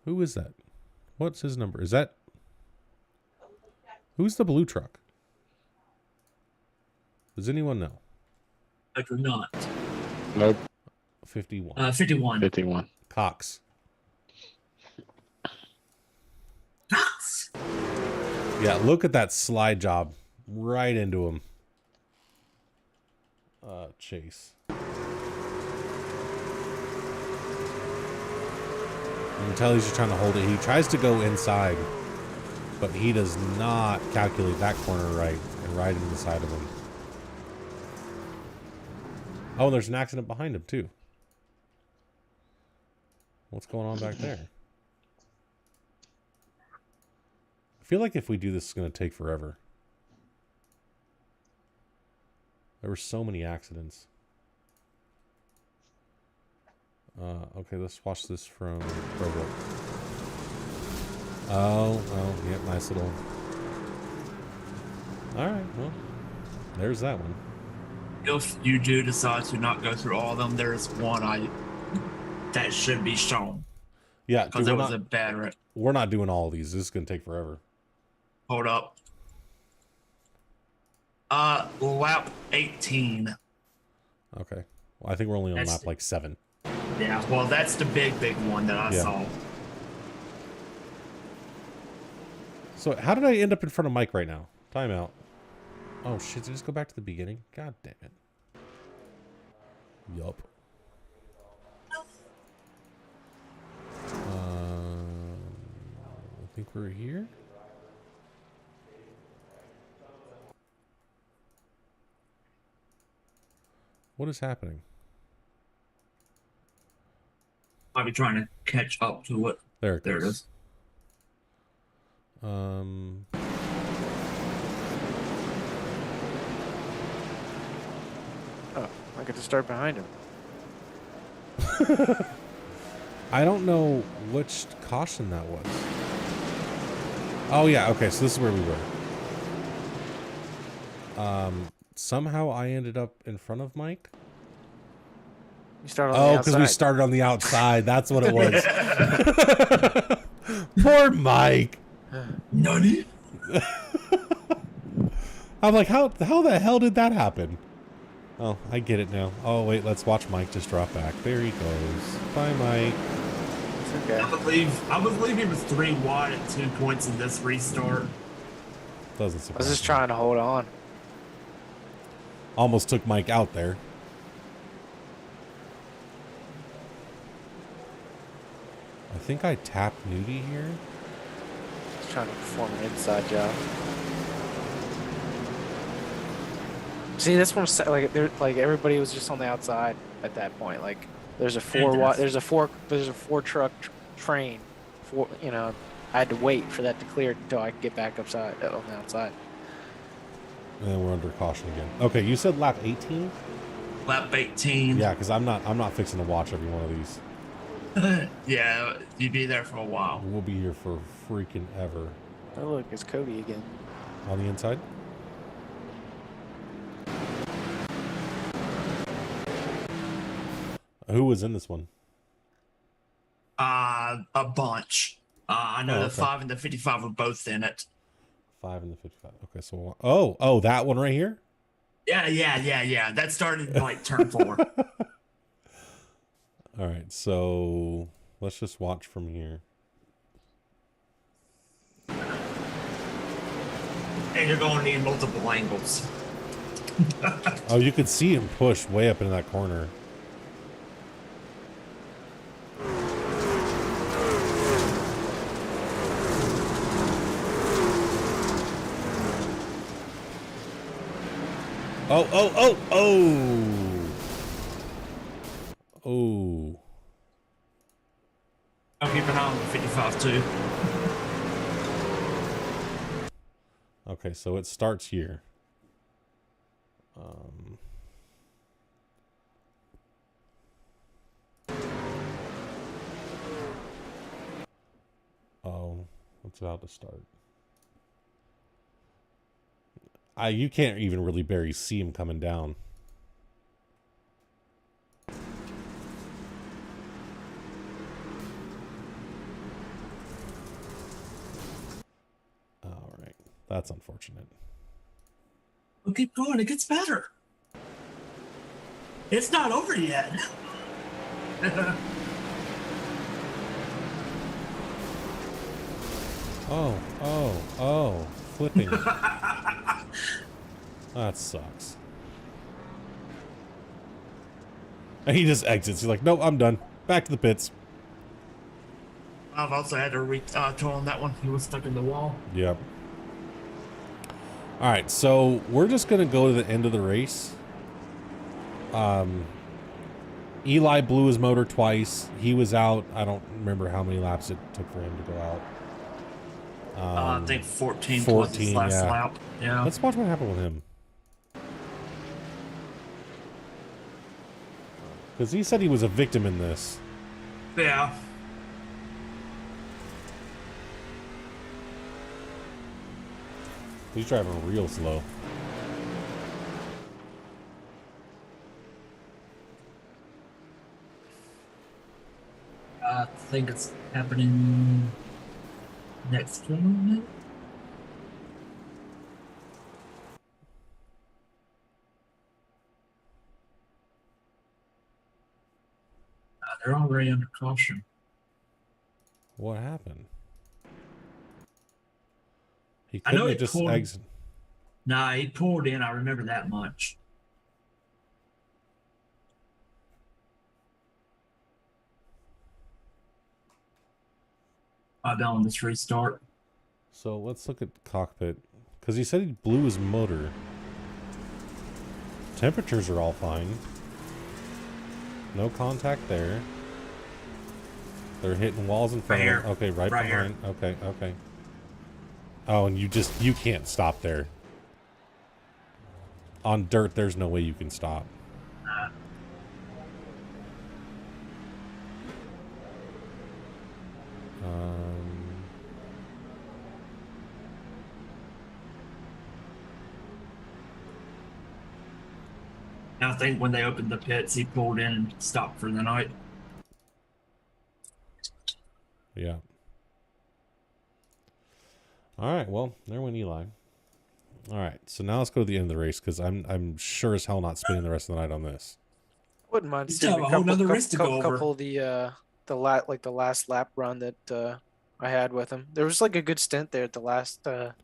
Who is that? What's his number? Is that... Who's the blue truck? Does anyone know? I do not. Nope. 51. 51. 51. Cox. Nuts. Yeah, look at that slide job right into him. Chase. You can tell he's just trying to hold it. He tries to go inside, but he does not calculate that corner right and right into the side of him. Oh, and there's an accident behind him too. What's going on back there? I feel like if we do this, it's going to take forever. There were so many accidents. Okay, let's watch this from Provo. Oh, yeah, nice little... Alright, well, there's that one. If you do decide to not go through all of them, there's one that should be shown. Yeah, Because dude, it was a bad wreck. we're not doing all of these. This is going to take forever. Hold up. Lap 18. Okay. Well, I think we're only on That's- lap like 7. Yeah, well, that's the big one that I Yeah. saw. So how did I end up in front of Mike right now? Timeout. Oh shit! Did I just go back to the beginning? God damn it. Yup. I think we're here. What is happening? I'll be trying to catch up to what. There it There it goes. is. Oh, I get to start behind him. I don't know which caution that was. Oh yeah, okay, so this is where we were. Somehow I ended up in front of Mike. You start on the Oh, outside. because we started on the outside. That's what it was. Poor Mike. Nani? I'm like, how the hell did that happen? Oh, I get it now. Oh wait, let's watch Mike just drop back. There he goes. Bye, Mike. It's okay. I believe he was 3 wide at 2 points in this restart. Doesn't I surprise was just me. trying to hold on. Almost took Mike out there. I think I tapped Nudie here. Just trying to perform an inside job. See, that's what I'm saying. Like everybody was just on the outside at that point. Like there's a there's a four truck train. I had to wait for that to clear until I could get back upside on the outside. And then we're under caution again. Okay, you said lap 18? Lap 18. Yeah, because I'm not fixing to watch every one of these. Yeah, you'd be there for a while. We'll be here for freaking ever. Oh look, it's Cody again. On the inside? Who was in this one? A bunch. I know Oh, the okay. 5 and the 55 were both in it. 5 and the 55. Okay, so that one right here? Yeah. That started like turn 4. All right, so let's just watch from here. And you're going to need multiple angles. Oh, you could see him push way up into that corner. Oh. I'll keep an eye on the 55 too. Okay, so it starts here. Oh, it's about to start. You can't even really barely see him coming down. All right, that's unfortunate. We'll keep going. It gets better. It's not over yet. Oh, flipping. That sucks. And he just exits. He's like, nope, I'm done. Back to the pits. I've also had to retool on that one. He was stuck in the wall. Yep. All right, so we're just going to go to the end of the race. Eli blew his motor twice. He was out. I don't remember how many laps it took for him to go out. I think 14 was his last yeah. lap. Yeah. Let's watch what happened with him. Because he said he was a victim in this. Yeah. He's driving real slow. I think it's happening next one. They're already under caution. What happened? He I know couldn't he have just pulled- exit. Nah, he pulled in. I remember that much. I'm on this restart. So let's look at cockpit. Because he said he blew his motor. Temperatures are all fine. No contact there. They're hitting walls in front Right of them. Okay, right here. behind. Okay, okay. Oh, and you can't stop there. On dirt, there's no way you can stop. I think when they opened the pits, he pulled in and stopped for the night. Yeah. All right. Well, there went Eli. All right. So now let's go to the end of the race because I'm sure as hell not spending the rest of the night on this. Wouldn't mind You seeing still have a whole nother race to go over. couple of the last lap run that I had with him. There was like a good stint there at the last bit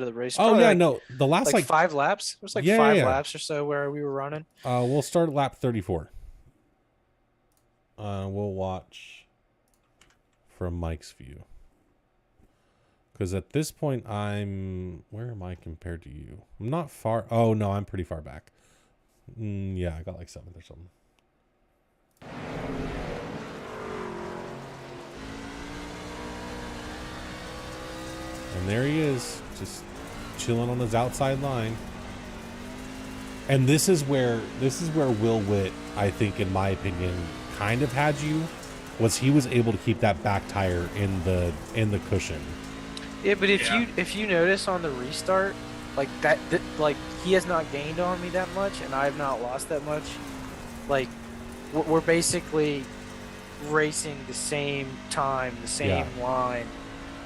of the race. Oh Probably yeah, like, no, the last like 5 laps. It was like Yeah, 5 yeah. laps or so where we were running. We'll start at lap 34. We'll watch from Mike's view. Because at this point, where am I compared to you? I'm not far. Oh, no, I'm pretty far back. Yeah, I got like 7th or something. And there he is, just chilling on his outside line. And this is where Will Witt, I think, in my opinion, kind of had you, was he was able to keep that back tire in the cushion. Yeah, but if you notice on the restart, like like he has not gained on me that much, and I have not lost that much. Like we're basically racing the same time, the same line,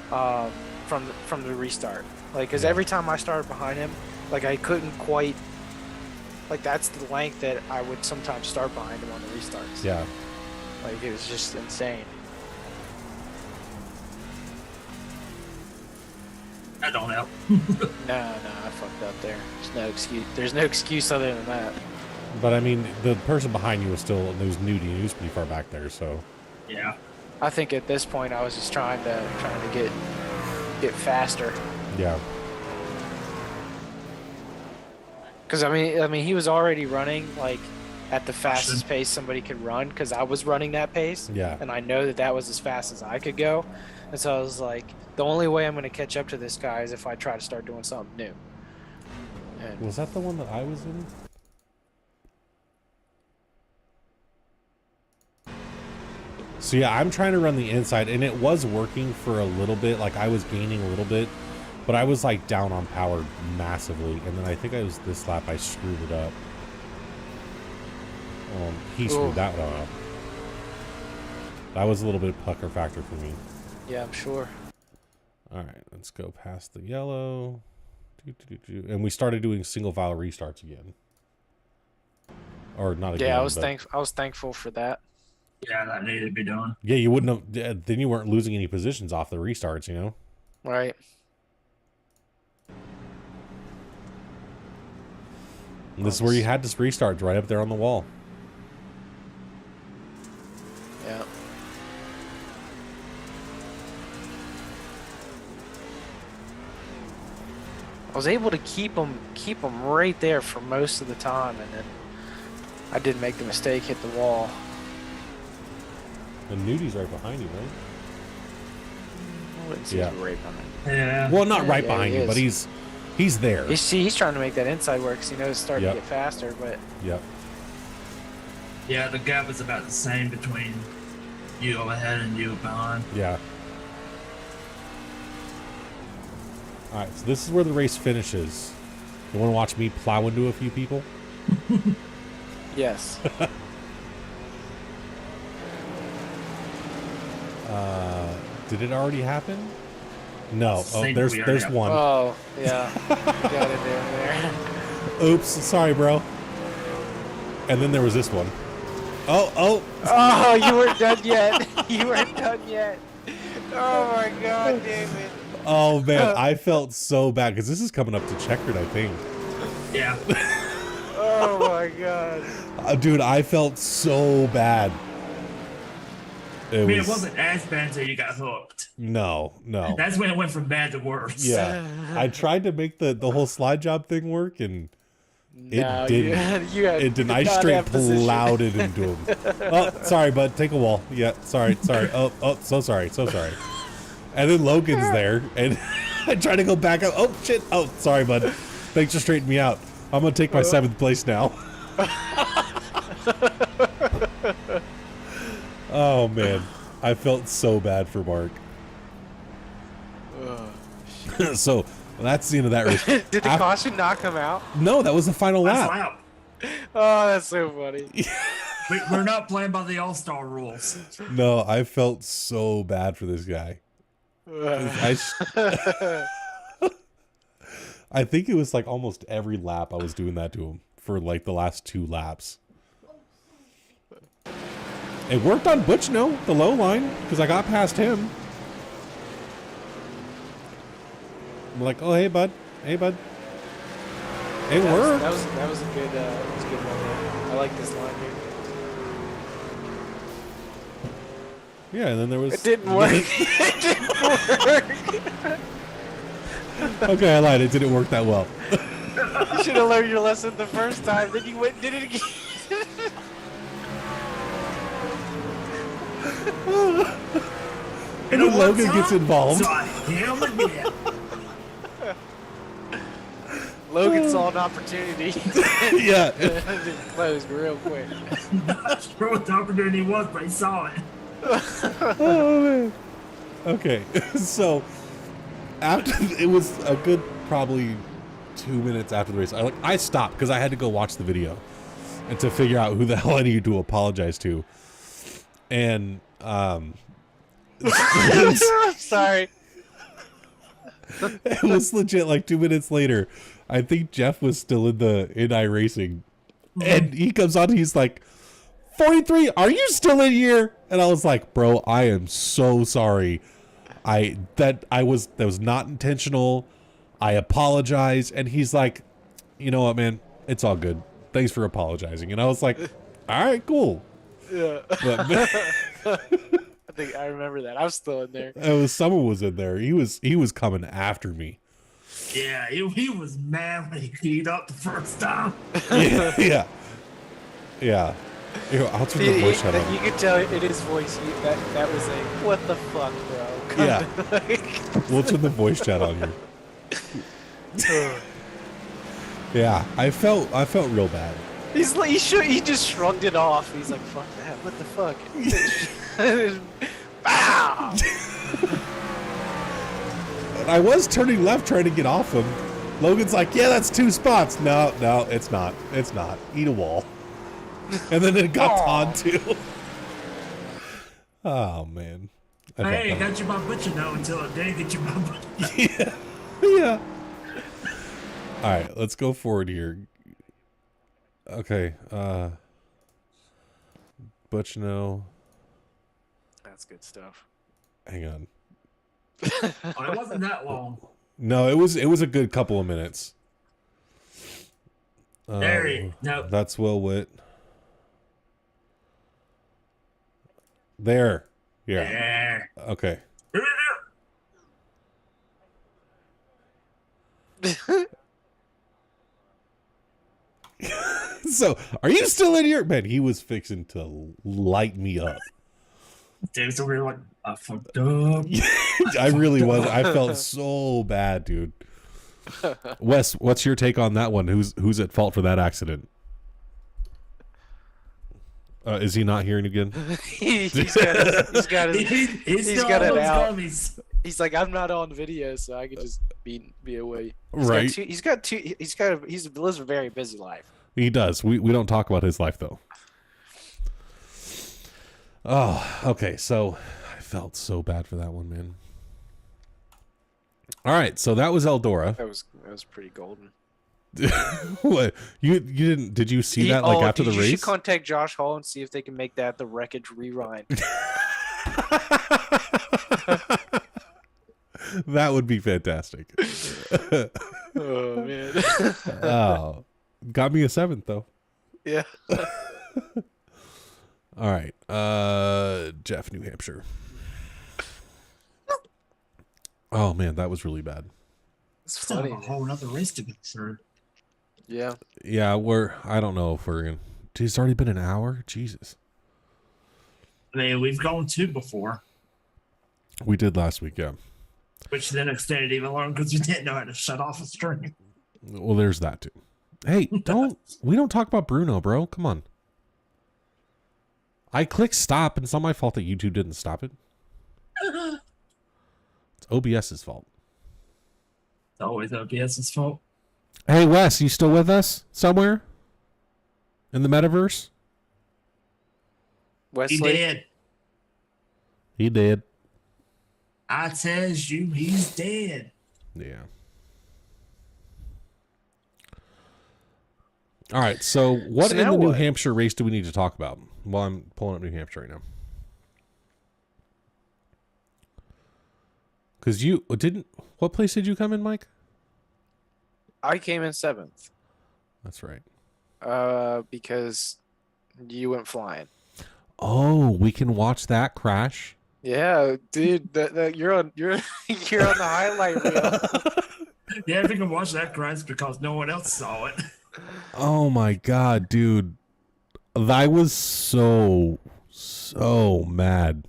from the restart. Like, because every time I started behind him, like I couldn't quite. Like that's the length that I would sometimes start behind him on the restarts. Yeah. Like it was just insane. I don't know. No, I fucked up there. There's no excuse. There's no excuse other than that. But I mean, the person behind you was still, it was Nudie, and he was pretty far back there, so. Yeah. I think at this point I was just trying to get faster. Yeah. Because I mean, he was already running like at the fastest pace somebody could run. Because I was running that pace. Yeah. And I know that was as fast as I could go. And so I was like, the only way I'm going to catch up to this guy is if I try to start doing something new. And Was that the one that I was in? So yeah, I'm trying to run the inside, and it was working for a little bit. Like I was gaining a little bit, but I was like down on power massively. And then I think I was this lap I screwed it up. He screwed that one up. That was a little bit of pucker factor for me. yeah, I'm sure. All right, let's go past the yellow. And we started doing single file restarts again. Or not again. Yeah, I was but... thankful for that. Yeah, that needed to be done. Yeah, you wouldn't have. Then you weren't losing any positions off the restarts, you know? Right. And this is where you had this restarts right up there on the wall. Yeah. I was able to keep them right there for most of the time, and then I did make the mistake, hit the wall. And Nudie's right behind you, right? I wouldn't say he's right behind. Yeah. Well, not Yeah, right yeah, behind he you, but is. he's there. He's trying to make that inside work because he knows it's starting to get faster, but Yep. Yeah, the gap is about the same between you ahead and you behind. Yeah. All right, so this is where the race finishes. You want to watch me plow into a few people? yes. Did it already happen? No. Oh, Think there's we already have- one. Oh, yeah. Got it there. Oops, sorry, bro. And then there was this one. Oh, you weren't done yet. You weren't done yet. Oh my God, David. Oh man, I felt so bad because this is coming up to checkered, I think. Yeah. Oh my God. Dude, I felt so bad. It wasn't as bad until you got hooked. No. That's when it went from bad to worse. Yeah. I tried to make the whole slide job thing work and it didn't. It didn't. I straight plowed it into him. Oh, sorry, bud. Take a wall. Yeah, sorry. Oh, so sorry. And then Logan's there, and I try to go back up. Oh, shit. Oh, sorry, bud. Thanks for straightening me out. I'm going to take my 7th place now. Oh, man. I felt so bad for Mark. So, that's the end of that race. Did the caution not come out? No, that was the final lap. Lap. Oh, that's so funny. We're not playing by the all-star rules. No, I felt so bad for this guy. I think it was like almost every lap I was doing that to him for like the last 2 laps. It worked on Butchno, the low line, because I got past him. I'm like, oh, hey, bud. It worked. That was a good one there. I like this line here. Yeah, and then there was... It didn't work. It didn't work. Okay, I lied. It didn't work that well. You should have learned your lesson the first time. Then you went and did it again. And then Logan gets involved. So I him again. Logan saw an opportunity. Yeah. It closed real quick. Not sure what the opportunity was, but he saw it. Oh, man. Okay, so after it was a good probably 2 minutes after the race, I stopped because I had to go watch the video and to figure out who the hell I needed to apologize to. And Sorry. it was legit like 2 minutes later. I think Jeff was still in iRacing, and he comes on. He's like, 43, are you still in here? And I was like, bro, I am so sorry. That was not intentional. I apologize. And he's like, you know what, man? It's all good. Thanks for apologizing. And I was like, all right, cool. Yeah. But, I think I remember that. I was still in there. someone was in there. He was coming after me. Yeah, he was mad when he keyed up the first time. Yeah. Here, I'll turn the voice chat on. You could tell in his voice that was a what the fuck, bro. Yeah. We'll turn the voice chat on here. Yeah, I felt real bad. He just shrugged it off. He's like, fuck that. What the fuck? Bow! And I was turning left trying to get off him. Logan's like, yeah, that's 2 spots. No, it's not. It's not. Eat a wall. And then it got on too. Oh, man. Hey, it got you my butcher now until it did get you my butcher. Yeah. All right, let's go forward here. Okay. Butch, no. That's good stuff. Hang on. Oh, it wasn't that long. No, it was a good couple of minutes. No. That's Will Witt. There. Yeah. Okay. So, are you still in here? Man, he was fixing to light me up. Dude, so we were like, I fucked up. I really was. I felt so bad, dude. Wes, what's your take on that one? Who's at fault for that accident? Is he not hearing again? he's got it out. Gummies. He's like, I'm not on video, so I could just be away. Right. He lives a very busy life. He does. We don't talk about his life though. Oh, okay. So I felt so bad for that one, man. All right, so that was Eldora. That was pretty golden. What you didn't? Did you see that like after the You race? should contact Josh Hall and see if they can make that the wreckage rewind. That would be fantastic. Oh man. Oh, got me a 7th though. Yeah. All right, Jeff, New Hampshire. Oh man, that was really bad. It's Still have funny. a whole other race to go through. Yeah. Yeah, I don't know if we're gonna. Dude, it's already been an hour. Jesus. I mean, we've gone 2 before, We did last week, yeah. which then extended even longer because we didn't know how to shut off a stream. Well, there's that too. Hey, we don't talk about Bruno, bro. Come on. I clicked stop, and it's not my fault that YouTube didn't stop it. It's OBS's fault. It's always OBS's fault. Hey, Wes, you still with us somewhere in the metaverse? He Wesley. did. He did. I tells you, he's dead. Yeah. All right. So, what So in now the New what? Hampshire race do we need to talk about? Well, I'm pulling up New Hampshire right now. Because you didn't. What place did you come in, Mike? I came in 7th. That's right. Because you went flying. Oh, we can watch that crash. Yeah, dude, you're on you're on the highlight reel. Yeah, if you can watch that crash because no one else saw it. Oh my god, dude. I was so mad.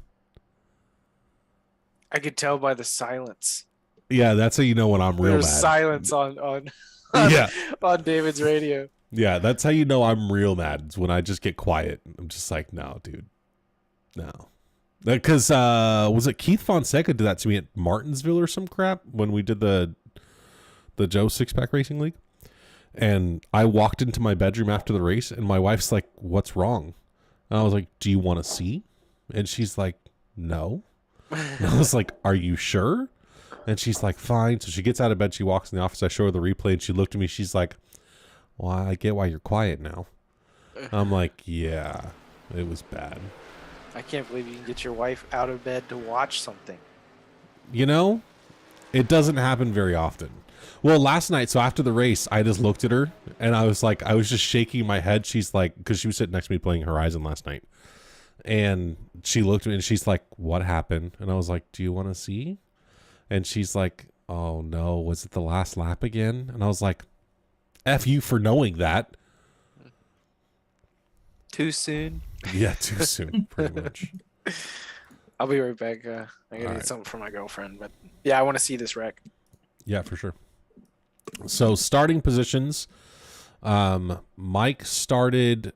I could tell by the silence. Yeah, that's how you know when I'm real There's mad. silence on Yeah. on David's radio. Yeah, that's how you know I'm real mad. It's when I just get quiet. I'm just like, no, dude. No. Because was it Keith Fonseca did that to me at Martinsville or some crap when we did the Joe Six-Pack Racing League? And I walked into my bedroom after the race, and my wife's like, what's wrong? And I was like, do you want to see? And she's like, no. And I was like, are you sure? And she's like, fine. So she gets out of bed, she walks in the office, I show her the replay, and she looked at me, she's like, well, I get why you're quiet now. I'm like, yeah, it was bad. I can't believe you can get your wife out of bed to watch something. You know, it doesn't happen very often. Well, last night, so after the race, I just looked at her and I was like, I was just shaking my head. She's like, because she was sitting next to me playing Horizon last night. And she looked at me and she's like, what happened? And I was like, do you want to see? And she's like, oh no, was it the last lap again? And I was like, F you for knowing that. Too soon. Yeah, too soon, pretty much. I'll be right back. I gotta All get right. something for my girlfriend, but yeah, I want to see this wreck. Yeah, for sure. So starting positions, Mike started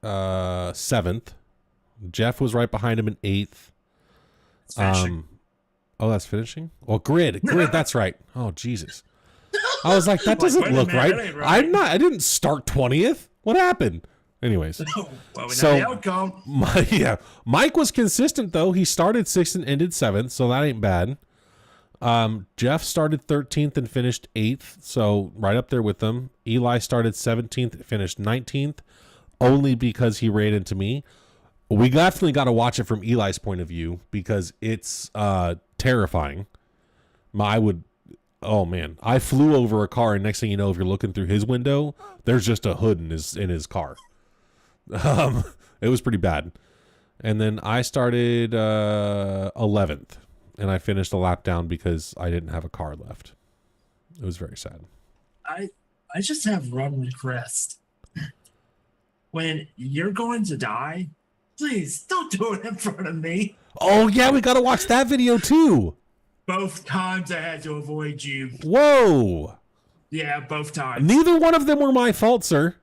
7th. Jeff was right behind him in 8th. It's finishing. Oh, that's finishing? Well, grid, that's right. Oh, Jesus. I was like, that Like, doesn't wait a look minute, right. that ain't right. I didn't start 20th. What happened? Anyways. Well, we know So- the outcome. Mike was consistent though. He started 6th and ended 7th, so that ain't bad. Jeff started 13th and finished 8th, so right up there with them. Eli started 17th and finished 19th, only because he ran into me. We definitely got to watch it from Eli's point of view because it's terrifying. Oh man, I flew over a car, and next thing you know, if you're looking through his window, there's just a hood in his car. It was pretty bad. And then I started 11th, and I finished a lap down because I didn't have a car left. It was very sad. I just have one request. When you're going to die, please don't do it in front of me. Oh yeah, we got to watch that video too. Both times I had to avoid you. Whoa. Yeah, both times. Neither one of them were my fault, sir.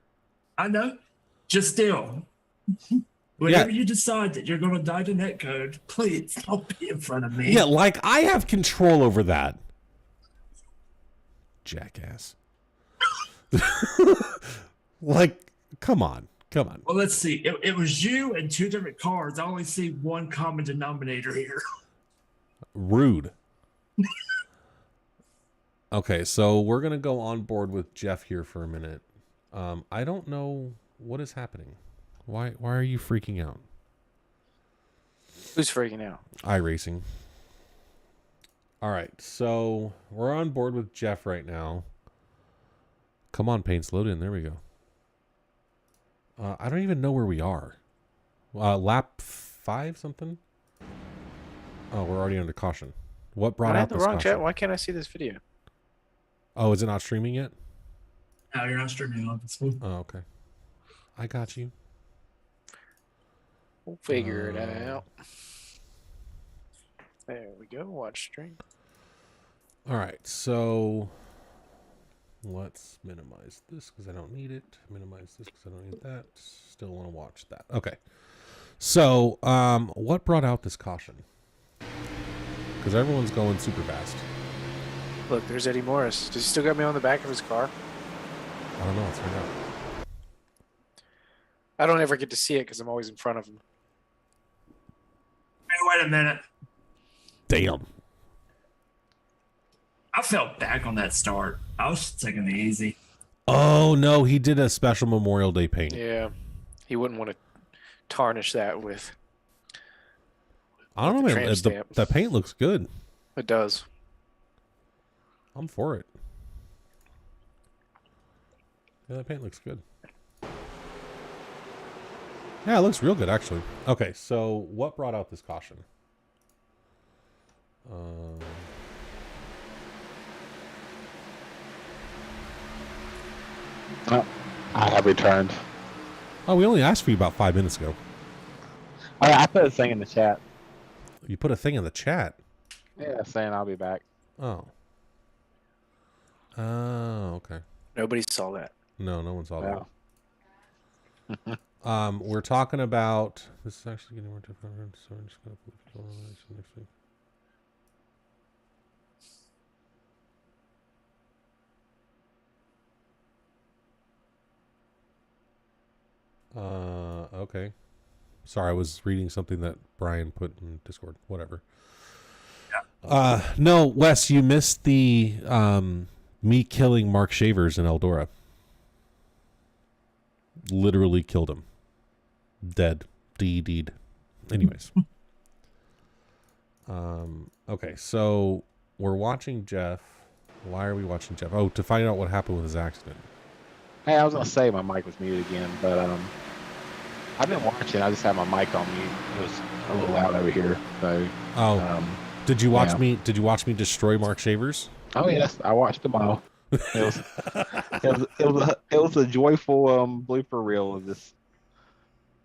I know. Just still. Whenever you decide that you're going to die to netcode, please don't be in front of me. Yeah, like I have control over that. Jackass. Like, come on. Well, let's see. It was you and 2 different cars. I only see one common denominator here. Rude. Okay, so we're gonna go on board with Jeff here for a minute. I don't know what is happening. Why are you freaking out? Who's freaking out? iRacing. All right, so we're on board with Jeff right now. Come on, Paints, load in. There we go. I don't even know where we are. Lap 5 something? Oh, we're already under caution. What brought Am I out in the this wrong caution? chat? Why can't I see this video? Oh, is it not streaming yet? No, you're not streaming on this one. Oh, okay. I got you. We'll figure it out. There we go. Watch stream. All right, so let's minimize this because I don't need it. Minimize this because I don't need that. Still want to watch that. Okay. So, what brought out this caution? Because everyone's going super fast. Look, there's Eddie Morris. Does he still got me on the back of his car? I don't know. Let's find out. I don't ever get to see it because I'm always in front of him. Hey, wait a minute. Damn. I felt back on that start. I was just taking it easy. Oh, no. He did a special Memorial Day paint. Yeah. He wouldn't want to tarnish that with. I don't know, the man. tramp stamp. The paint looks good. It does. I'm for it. Yeah, the paint looks good. Yeah, it looks real good, actually. Okay, so what brought out this caution? I have returned. Oh, we only asked for you about 5 minutes ago. I put a thing in the chat. You put a thing in the chat. Yeah, saying I'll be back. Oh. Oh, okay. Nobody saw that. No one saw that. Yeah. We're talking about this is actually getting more difficult, so I'm just gonna put people on this next week. Okay. Sorry, I was reading something that Brian put in Discord. Whatever. No, Wes, you missed the me killing Mark Shavers in Eldora. Literally killed him. Dead. Deed. Anyways. Okay, so we're watching Jeff. Why are we watching Jeff? Oh, to find out what happened with his accident. Hey, I was gonna say my mic was muted again, but I've been watching. I just had my mic on mute. It was a little loud over here. So Did you watch yeah. me? Did you watch me destroy Mark Shavers? Oh yes, I watched them all. It was a joyful blooper reel of this.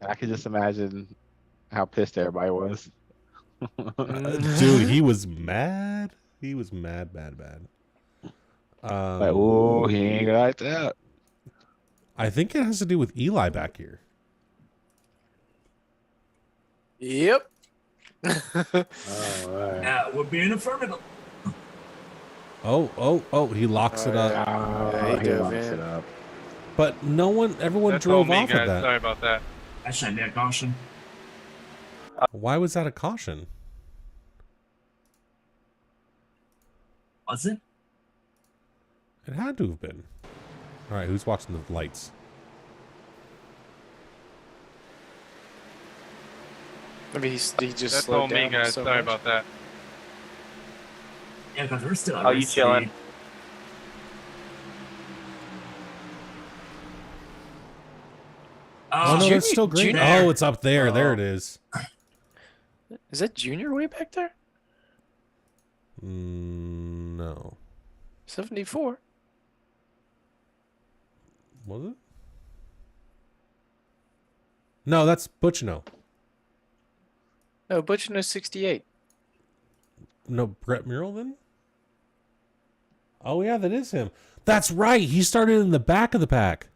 I could just imagine how pissed everybody was. Dude, he was mad. He was mad. Like, oh, he ain't like that. I think it has to do with Eli back here. Yep. All right. That would be an affirmative. Oh, he locks it up. Yeah, he he dove locks in. it up. But everyone That's drove all me, off guys. of that. Sorry about that. That shouldn't be a caution. Why was that a caution? Was it? It had to have been. All right, who's watching the lights? I mean, he just That's slowed all me, down guys. so Sorry much. about that. Yeah, because we're still at Oh, you race chilling? speed. Oh, no, Junior- it's still green. Junior- Oh, it's up there. There it is. Is that Junior way back there? No. 74. Was it? No, that's Butchino. No, Butch knows 68. No, Brett Murrell then? Oh, yeah, that is him. That's right. He started in the back of the pack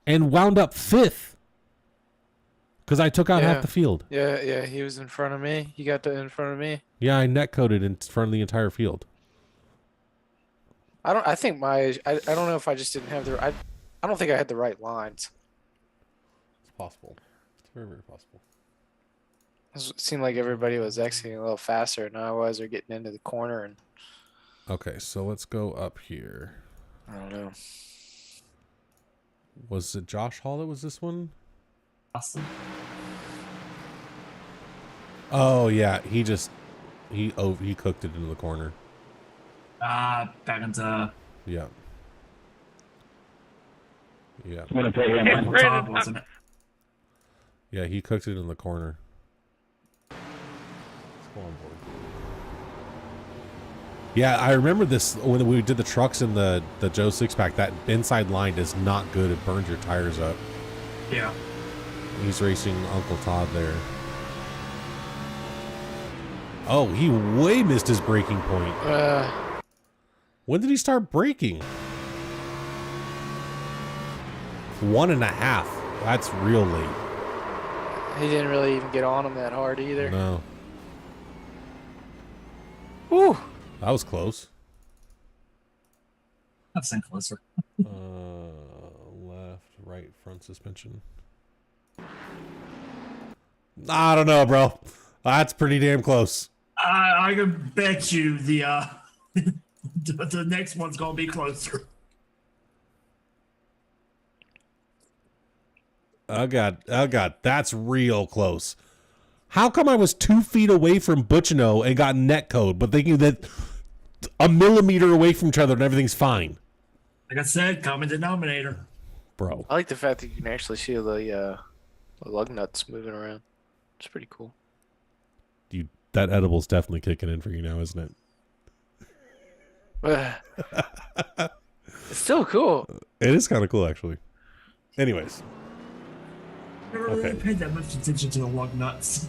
and wound up 5th because I took out Yeah. half the field. Yeah, he was in front of me. He got in front of me. Yeah, I netcoded in front of the entire field. I don't know if I just didn't have I don't think I had the right lines. It's possible. It's very, very possible. It seemed like everybody was exiting a little faster than I was, or getting into the corner, and Okay, so let's go up here. I don't know. Was it Josh Hall that was this one? Awesome. Oh yeah, he cooked it into the corner. Back into Yeah. Yeah. I'm gonna put him on top, wasn't it? Yeah, he cooked it in the corner. Let's go on board. Yeah, I remember this when we did the trucks in the Joe six-pack. That inside line is not good. It burns your tires up. Yeah. He's racing Uncle Todd there. Oh, he way missed his braking point. When did he start braking? 1.5. That's real late. He didn't really even get on him that hard either. No. Woo! That was close. That's in closer. Left, right, front suspension. I don't know, bro. That's pretty damn close. I can bet you the the next one's gonna be closer. Oh god, that's real close. How come I was 2 feet away from Butchino and got net code, but thinking that a millimeter away from each other and everything's fine? Like I said, common denominator. Bro. I like the fact that you can actually see the lug nuts moving around. It's pretty cool. That edible's definitely kicking in for you now, isn't it? It's still cool. It is kind of cool, actually. Anyways. Never really paid that much attention to the lug nuts.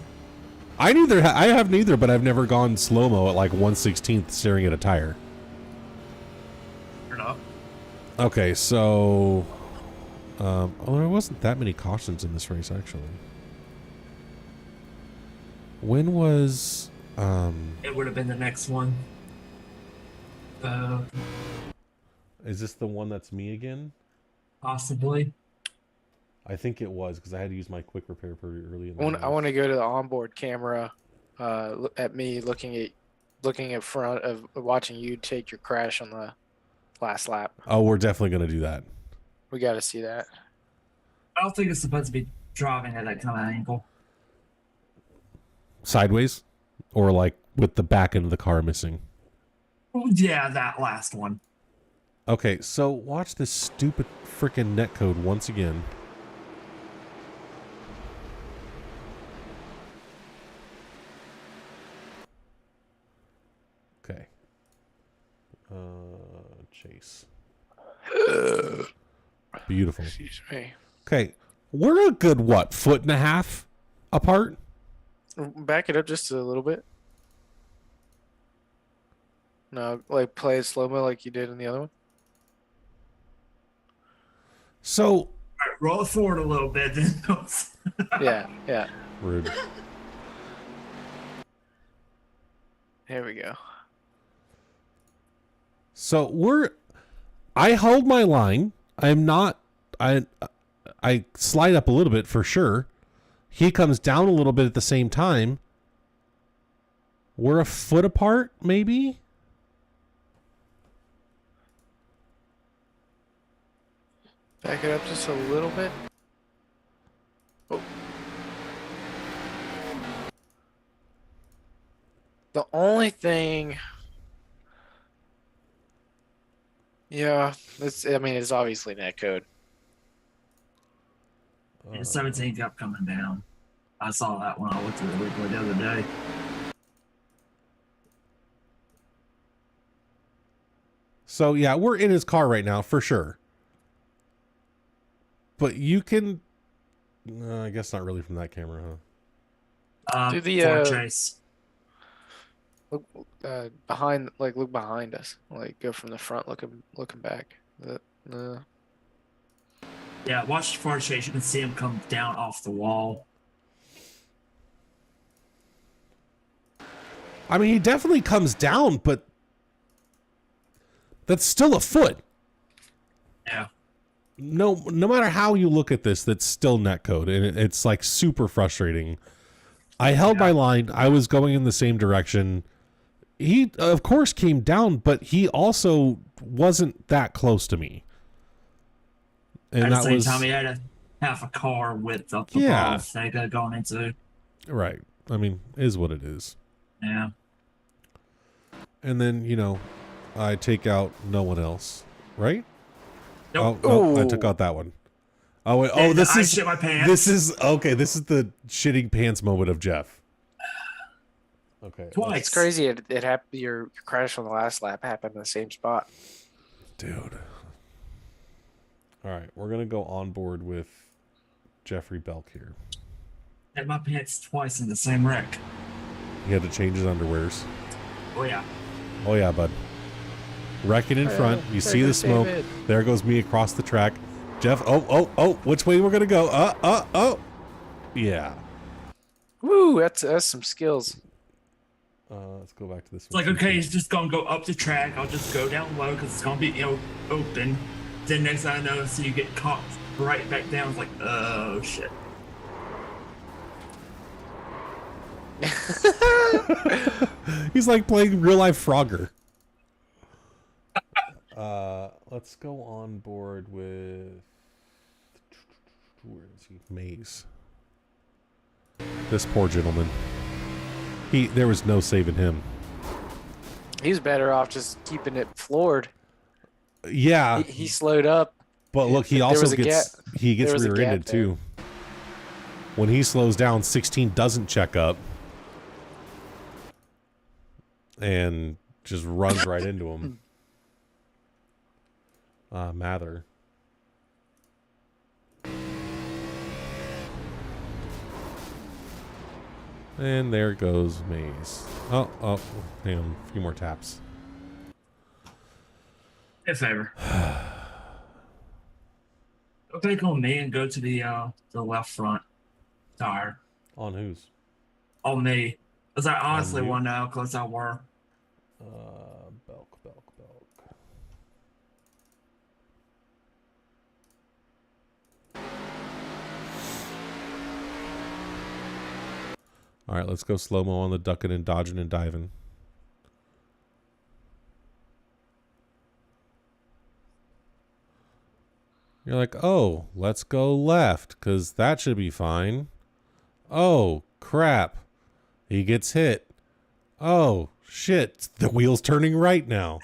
I have neither, but I've never gone slow-mo at like 1/16 staring at a tire. Or not. Okay, so... there wasn't that many cautions in this race, actually. When was... It would have been the next one. Is this the one that's me again? Possibly. I think it was, because I had to use my quick repair pretty early in the I want to go to the onboard camera, at me looking at front of watching you take your crash on the last lap. Oh, we're definitely going to do that. We got to see that. I don't think it's supposed to be driving at that kind of angle. Sideways? Or like with the back end of the car missing? Oh, yeah, that last one. Okay, so watch this stupid freaking netcode once again. Okay. Chase. Beautiful. Excuse me. Okay, we're a good, what, 1.5 apart? Back it up just a little bit. No, like play it slow-mo like you did in the other one. So... All right, roll it forward a little bit, then. Yeah. Rude. Here we go. So I hold my line. I slide up a little bit for sure. He comes down a little bit at the same time. We're a foot apart, maybe? Back it up just a little bit. Oh. The only thing... Yeah, it's obviously netcode. And 17 kept coming down. I saw that when I looked at the replay the other day. So, yeah, we're in his car right now, for sure. But you can... I guess not really from that camera, huh? Do the, Ford Chase. Look behind, like look behind us. Like go from the front, looking back. Yeah, watch the Ford Chase. You can see him come down off the wall. I mean, he definitely comes down, but that's still a foot. Yeah. No matter how you look at this, that's still netcode, and it's like super frustrating. I held my line. I was going in the same direction. he of course came down, but he also wasn't that close to me. And At the that same was time, he had a half a car width up Yeah. above they could have gone into. right. I mean, is what it is. Yeah. And then, I take out no one else, right? Nope. Oh, no, I took Ooh. out that one. Oh, wait. And This I is shit my pants. This is the shitting pants moment of Jeff. Okay. Twice. It's crazy. It happened. Your crash on the last lap happened in the same spot. Dude. All right, we're gonna go on board with Jeffrey Belk here. Had my pants twice in the same wreck. He had to change his underwears. Oh yeah. Oh yeah, bud. Wrecking in front. You see the smoke. There goes me across the track. Jeff. Oh. Which way we're gonna go? Oh. Yeah. Woo! That's some skills. Let's go back to this It's one. like, okay, he's just gonna go up the track. I'll just go down low because it's gonna be open. Then next thing I know, so you get caught right back down. It's like, oh shit. He's like playing real life Frogger. Let's go on board with where is he? Maze. This poor gentleman. There was no saving him. He's better off just keeping it floored. Yeah, He slowed up. but look, he There also was a gets there was a gap rear-ended there. too. When he slows down, 16 doesn't check up and just runs right into him. Mather. And there goes Maze. Oh, hang on, a few more taps. If ever. Go back on me and go to the left front tire. On whose? On me. Because I honestly you? want to know how close I were. Belk. All right, let's go slow-mo on the ducking and dodging and diving. You're like, oh, let's go left, because that should be fine. Oh, crap. He gets hit. Oh, shit. The wheel's turning right now.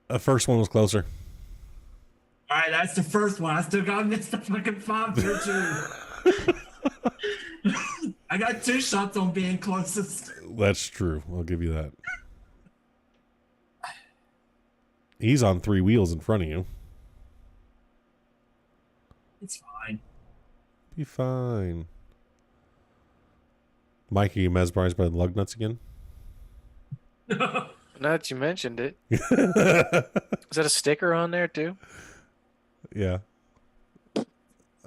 The first one was closer. All right, that's the first one. I still got to miss the fucking 5 here too. I got 2 shots on being closest. That's true. I'll give you that. He's on 3 wheels in front of you. It's fine. Be fine. Mike, are you mesmerized by the lug nuts again? Now that you mentioned it, is that a sticker on there too? Yeah.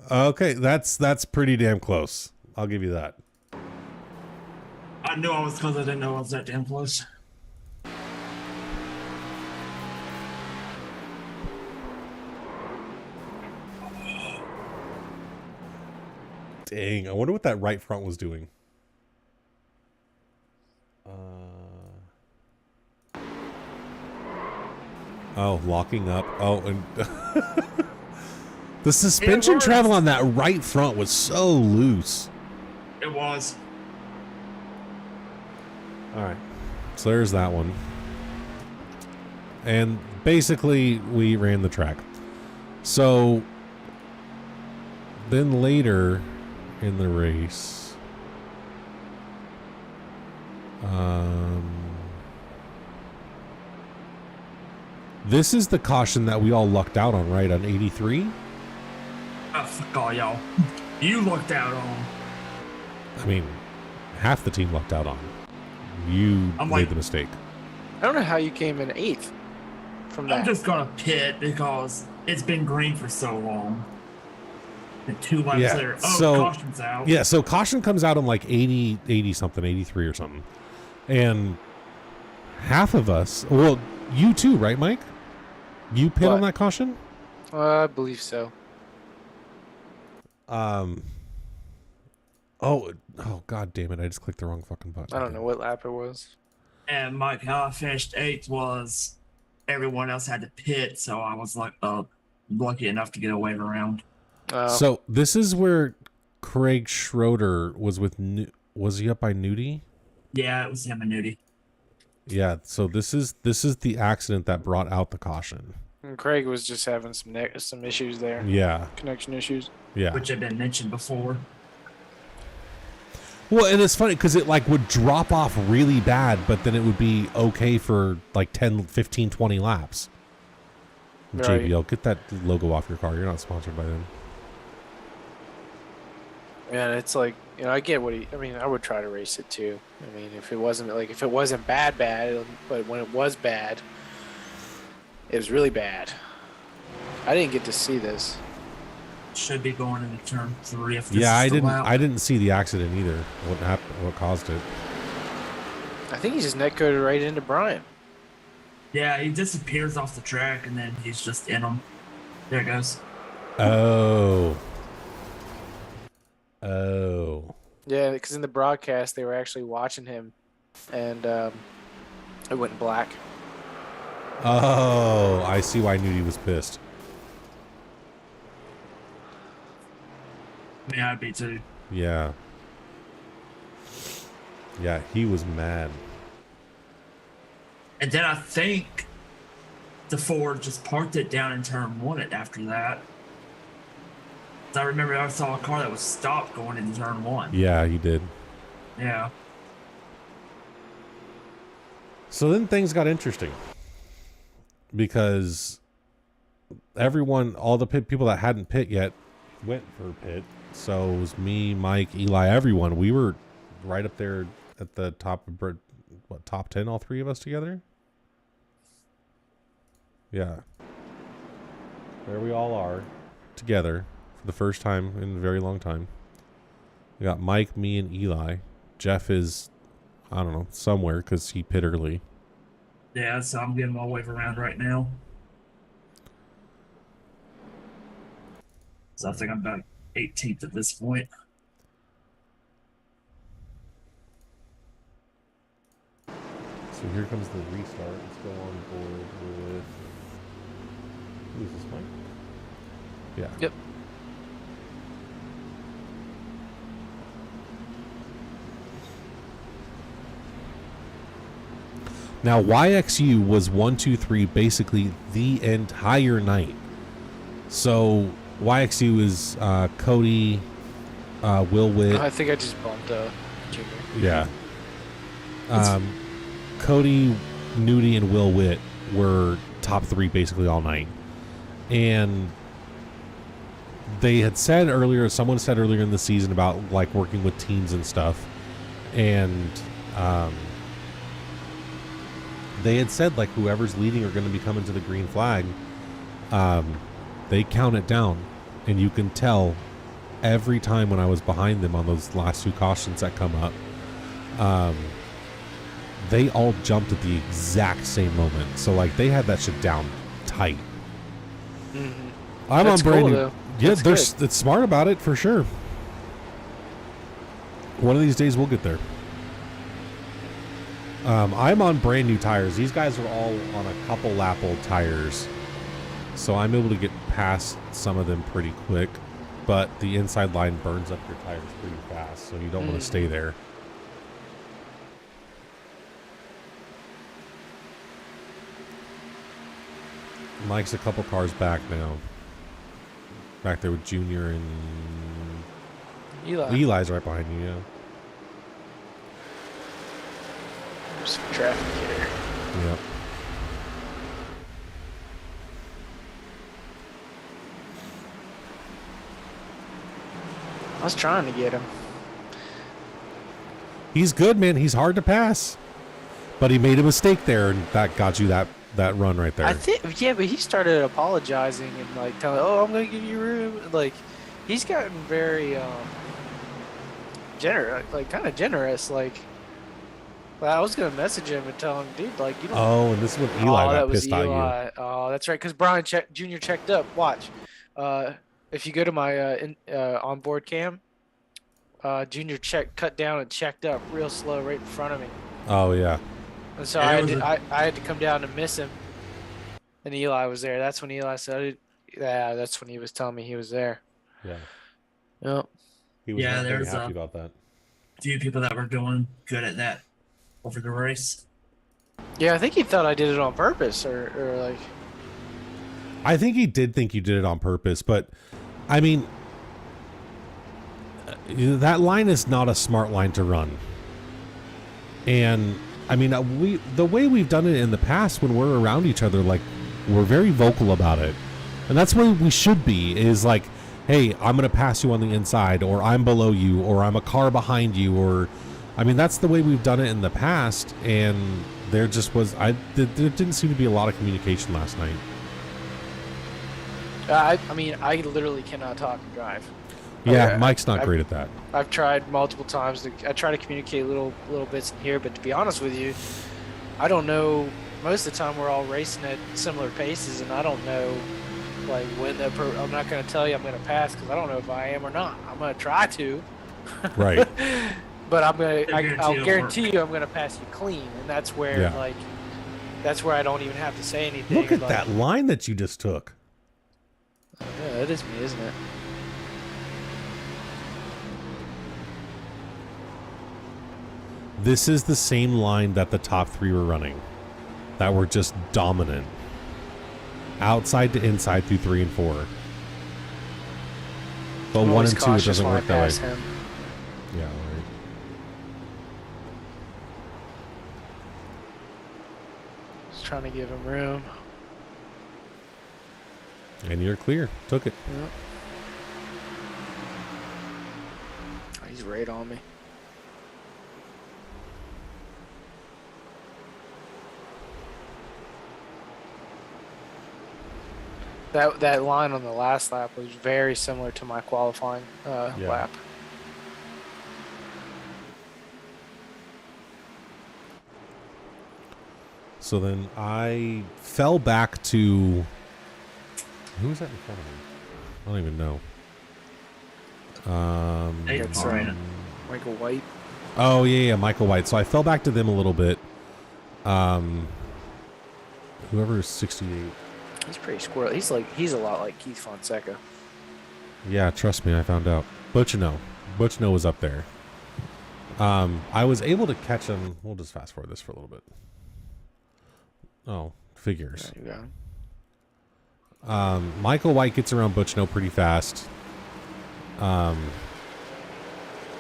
Okay, that's pretty damn close. I'll give you that. I knew I was because I didn't know I was that damn close. Dang, I wonder what that right front was doing. Oh, locking up. Oh, and the suspension travel on that right front was so loose. It was. All right, so there's that one. And basically, we ran the track. So then later in the race, this is the caution that we all lucked out on, right? On 83? Oh, fuck all y'all. You looked out on. I mean, half the team lucked out on. You made the mistake. I don't know how you came in 8th from that. I'm just going to pit because it's been green for so long. And 2 laps Yeah, later, caution's out. Yeah, so caution comes out on like 80 something, 83 or something. And half of us, well, you too, right, Mike? You pit on that caution? I believe so. Oh, God damn it! I just clicked the wrong fucking button. I don't know what lap it was. And Mike, how I finished 8th was everyone else had to pit, so I was like, lucky enough to get a wave around. So this is where Craig Schroeder was with. Was he up by Nudie? Yeah, it was him and Nudie. Yeah. So this is the accident that brought out the caution. And Craig was just having some issues there. Yeah. Connection issues. Yeah. Which had been mentioned before. Well, and it's funny because it like would drop off really bad, but then it would be okay for like 10, 15, 20 laps. Right. JBL, get that logo off your car. You're not sponsored by them. And it's like, you know, I get what I mean, I would try to race it too. I mean, if it wasn't bad, but when it was bad, it was really bad. I didn't get to see this. Should be going into turn 3 if this Yeah, is the lap. I didn't see the accident either. What happened? What caused it? I think he just netcoded right into Brian. Yeah, he disappears off the track and then he's just in them. There it goes. Oh. Yeah, because in the broadcast they were actually watching him, and it went black. Oh, I see why Nudie was pissed. Yeah, I'd be too. Yeah. Yeah, he was mad. And then I think the Ford just parked it down in turn 1 after that. I remember I saw a car that was stopped going into turn 1. Yeah, he did. Yeah. So then things got interesting because all the people that hadn't pit yet went for pit. So it was me, Mike, Eli, everyone. We were right up there at the top of top 10, all three of us together. Yeah. There we all are together for the first time in a very long time. We got Mike, me, and Eli. Jeff is, I don't know, somewhere because he pit early. Yeah, so I'm getting my wave around right now. So I think I'm about 18th at this point. So here comes the restart. Let's go on board with... Who's this, Mike? Yeah. Yep. Now, YXU was 1, 2, 3 basically the entire night. So YXU is Cody, Will Witt. I think I just bumped Junior. Yeah. Cody, Nudie, and Will Witt were top 3 basically all night. And they had said earlier, someone said earlier in the season about like working with teams and stuff. And they had said like whoever's leading are going to be coming to the green flag. They count it down, and you can tell every time when I was behind them on those last 2 cautions that come up, they all jumped at the exact same moment. So like they had that shit down tight. Mm-hmm. I'm That's on brand cool, new. though. Yeah, That's it's smart about it for sure. One of these days we'll get there. I'm on brand new tires. These guys are all on a couple lap old tires. So I'm able to get past some of them pretty quick. But the inside line burns up your tires pretty fast. So you don't want to stay there. Mike's a couple cars back now. Back there with Junior and... Eli. Eli's right behind you, yeah. There's some traffic here. Yep. I was trying to get him. He's good, man. He's hard to pass. But he made a mistake there, and that got you that run right there. I think, yeah, but he started apologizing and like telling, "Oh, I'm gonna give you room." Like, he's gotten very generous, like kind of generous. Like, well, I was gonna message him and tell him, "Dude, like, you don't." Oh, and this is when Eli that got was pissed at you. Eli. Oh, that's right. Because Brian Junior checked up. Watch, if you go to my onboard cam, Junior cut down and checked up real slow right in front of me. Oh yeah. And so Yeah, I had to come down and miss him. And Eli was there. That's when Eli said, "Yeah, that's when he was telling me he was there." Yeah. Yep. He was Yeah, not very there's happy about that. few people that were doing good at that over the race. Yeah, I think he thought I did it on purpose, or like. I think he did think you did it on purpose, but I mean, that line is not a smart line to run. And I mean, the way we've done it in the past when we're around each other, like, we're very vocal about it. And that's where we should be, is like, hey, I'm going to pass you on the inside, or I'm below you, or I'm a car behind you, or, I mean, that's the way we've done it in the past. And there just was, there didn't seem to be a lot of communication last night. I mean, I literally cannot talk and drive. Yeah, Okay, Mike's not great at that. I've tried multiple times. I try to communicate little bits in here, but to be honest with you, I don't know. Most of the time, we're all racing at similar paces, and I don't know, like, when I'm not going to tell you I'm going to pass because I don't know if I am or not. I'm going to try to. Right. But I'll guarantee you I'm going to pass you clean, and that's where that's where I don't even have to say anything. Look at that line that you just took. Yeah, that is me, isn't it? This is the same line that the top three were running, that were just dominant. Outside to inside through 3 and 4. But I'm 1 always and 2, it cautious doesn't when I work that way. pass him. Yeah, right. Just trying to give him room. And you're clear. Took it. Yep. Oh, he's right on me. That line on the last lap was very similar to my qualifying lap. So then I fell back to... Who was that in front of me? I don't even know. It's Michael White. Oh, yeah, Michael White. So I fell back to them a little bit. Whoever is 68. He's pretty squirrely. He's a lot like Keith Fonseca. Yeah, trust me, I found out. Butchino was up there. I was able to catch him. We'll just fast forward this for a little bit. Oh, figures. There you go. Michael White gets around Butchino pretty fast. Kind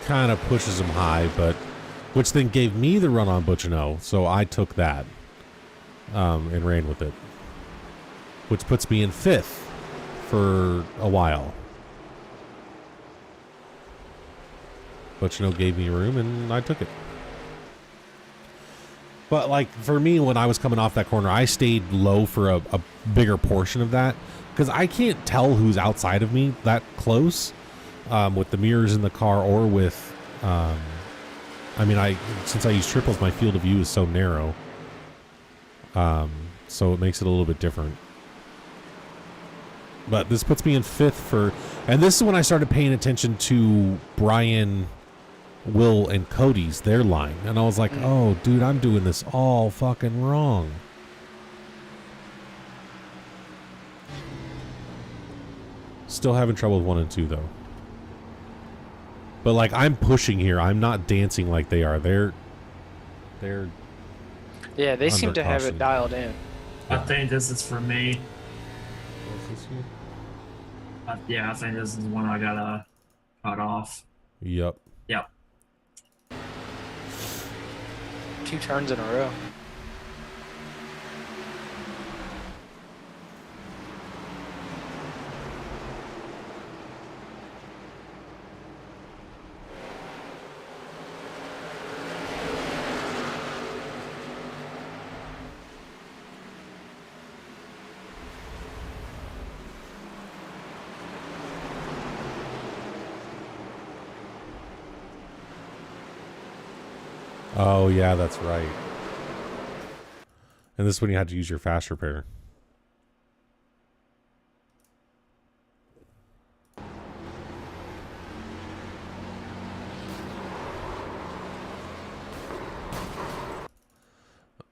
of pushes him high, but which then gave me the run on Butchino, so I took that and ran with it, which puts me in 5th for a while. Butchino gave me room, and I took it. But, like, for me, when I was coming off that corner, I stayed low for a bigger portion of that, because I can't tell who's outside of me that close with the mirrors in the car or with... I mean, since I use triples, my field of view is so narrow. So it makes it a little bit different. But this puts me in 5th for... And this is when I started paying attention to Brian... Will and Cody's, their line, and I was like, oh dude, I'm doing this all fucking wrong. Still having trouble with 1 and 2 though, but like, I'm pushing here, I'm not dancing like they are. They're Yeah, they seem under to have caution. it dialed in. I think this is for me. What's this here? Yeah, I think this is the one I got cut off. Yep. Yep. 2 turns in a row. Oh yeah, that's right. And this is when you had to use your fast repair.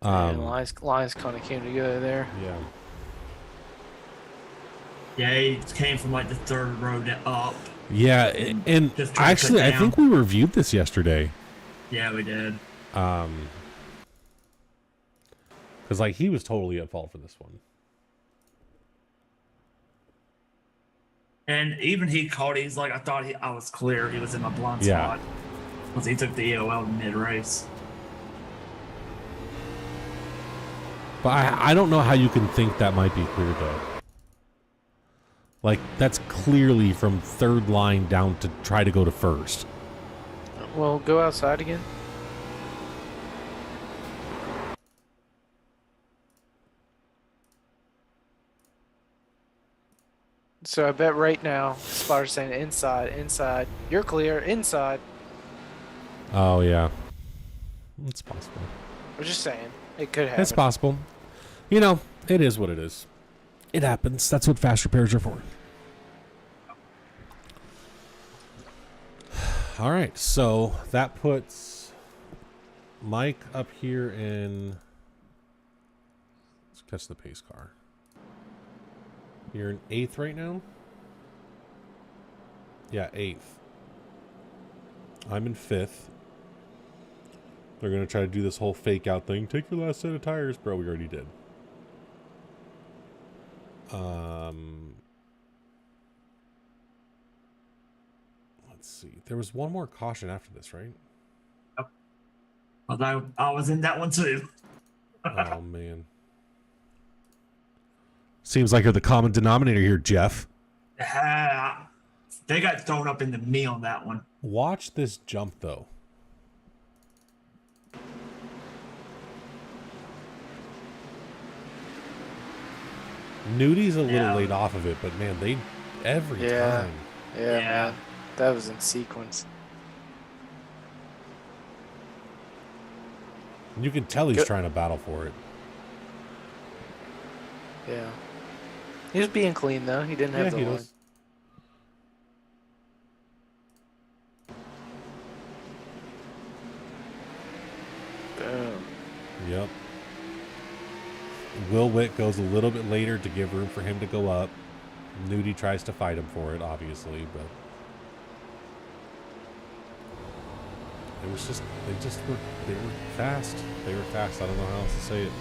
Lions kind of came together there. Yeah. Yeah, he came from like the third row up. Yeah, and Just trying to actually, cut I down. think we reviewed this yesterday. Yeah, we did. Because like he was totally at fault for this one. And even he called it. He's like, I was clear. He was in my blind Yeah. spot. Once he took the EOL mid-race. But I don't know how you can think that might be clear though. Like that's clearly from third line down to try to go to first. Well, go outside again. So I bet right now, spotters saying inside. You're clear, inside. Oh yeah, it's possible. I'm just saying, it could happen. It's possible. You know, it is what it is. It happens. That's what fast repairs are for. All right, so that puts Mike up here in. Let's catch the pace car. You're in 8th right now? Yeah, 8th. I'm in 5th. They're going to try to do this whole fake out thing. Take your last set of tires. Bro, we already did. Let's see. There was one more caution after this, right? Although I was in that one too. Oh, man. Seems like you're the common denominator here, Jeff. They got thrown up into me on that one. Watch this jump, though. Nudi's a little late off of it, but man, they every time. Yeah, man. That was in sequence. You can tell he's trying to battle for it. Yeah. He was being clean, though. He didn't have the line. Does. Boom. Yep. Will Witt goes a little bit later to give room for him to go up. Nudie tries to fight him for it, obviously, but it was just they were fast. They were fast. I don't know how else to say it.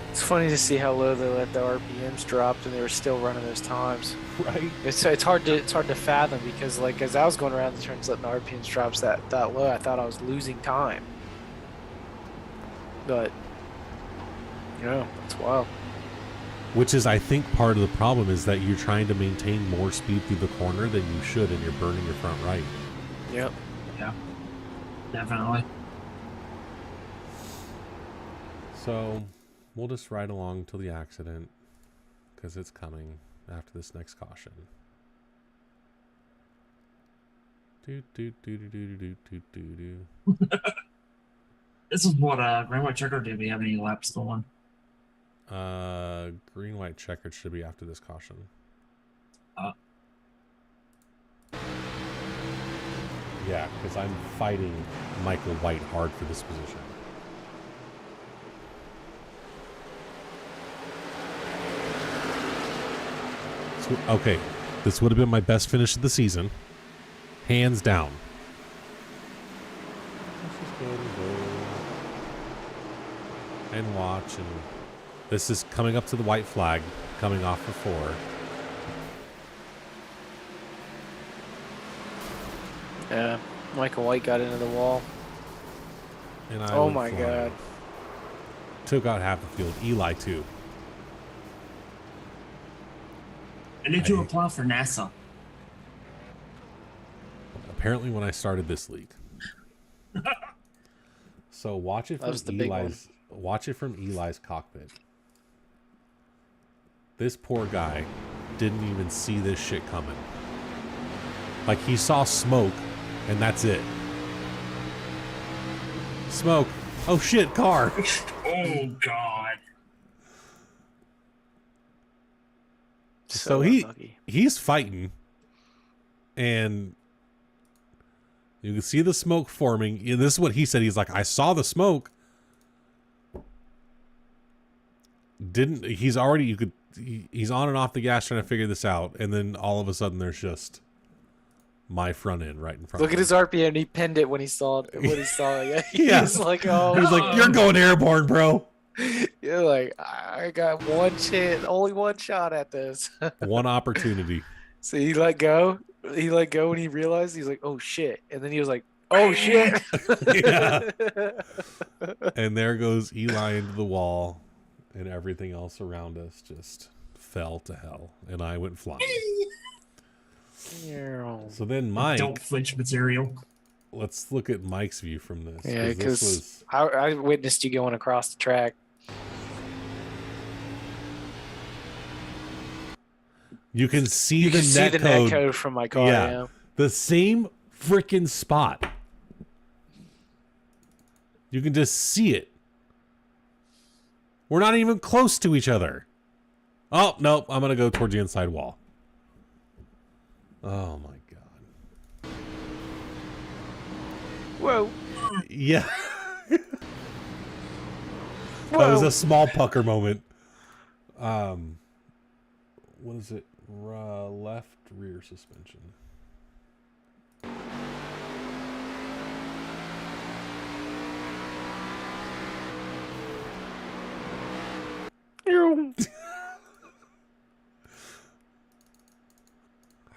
It's funny to see how low they let the RPMs drop, and they were still running those times. Right. It's hard to fathom because like as I was going around the turns letting the RPMs drops that low, I thought I was losing time. But it's wild. Which is, I think, part of the problem is that you're trying to maintain more speed through the corner than you should, and you're burning your front right. Yep. Yeah. Definitely. So we'll just ride along till the accident, because it's coming after this next caution. Do do do do do do do do do. This is what Green White Checker did. We have any laps going? Green white checkered should be after this caution. Yeah, because I'm fighting Michael White hard for this position. Okay, this would have been my best finish of the season, hands down. And watch, and this is coming up to the white flag, coming off the 4. Yeah. Michael White got into the wall. And I Oh my God. Took out half the field. Eli too. I need to apply for NASA. Apparently, when I started this league. So watch it That was the from big one. Eli's. Watch it from Eli's cockpit. This poor guy didn't even see this shit coming. Like he saw smoke, and that's it. Smoke. Oh shit, car. Oh God. So unlucky. he's fighting, and you can see the smoke forming. And this is what he said. He's like, I saw the smoke. He's on and off the gas trying to figure this out, and then all of a sudden there's just my front end right in front. Look of at his RPM. He pinned it when he saw it. Yeah. He's like, oh. He's like, you're going airborne, bro. You're like, I got one chance, only one shot at this. One opportunity. So he let go. He let go when he realized. He's like, oh shit, and then he was like, oh shit. Yeah. And there goes Eli into the wall, and everything else around us just fell to hell, and I went flying. So then Mike, Don't flinch material. let's look at Mike's view from this. Yeah, this because I witnessed you going across the track. you can see You the can see net the code. net code from my car. Yeah. Yeah. The same freaking spot. You can just see it. We're not even close to each other. Oh, nope. I'm going to go towards the inside wall. Oh, my God. Whoa. Yeah. That was a small pucker moment. What is it? Left rear suspension.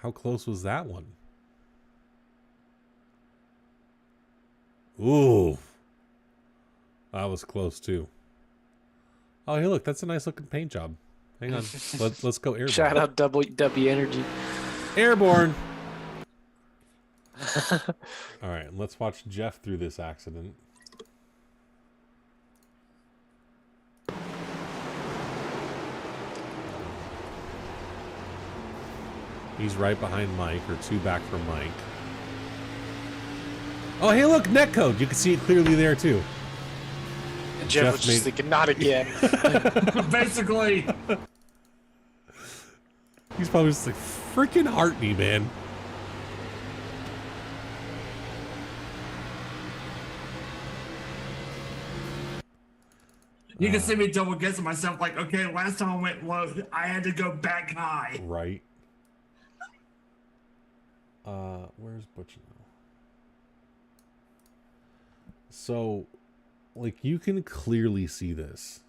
How close was that one? Ooh. That was close too. Oh, hey, look, that's a nice looking paint job. Hang on. Let's go airborne. Shout out W Energy. Airborne. All right, let's watch Jeff through this accident. He's right behind Mike, or two back from Mike. Oh, hey, look, netcode. You can see it clearly there, too. And Jeff was just thinking, not again. Basically. He's probably just like, freaking Hartney, man. You can see me double guessing myself, like, okay, last time I went low, I had to go back high. Right. Where's Butch now? So, like, you can clearly see this.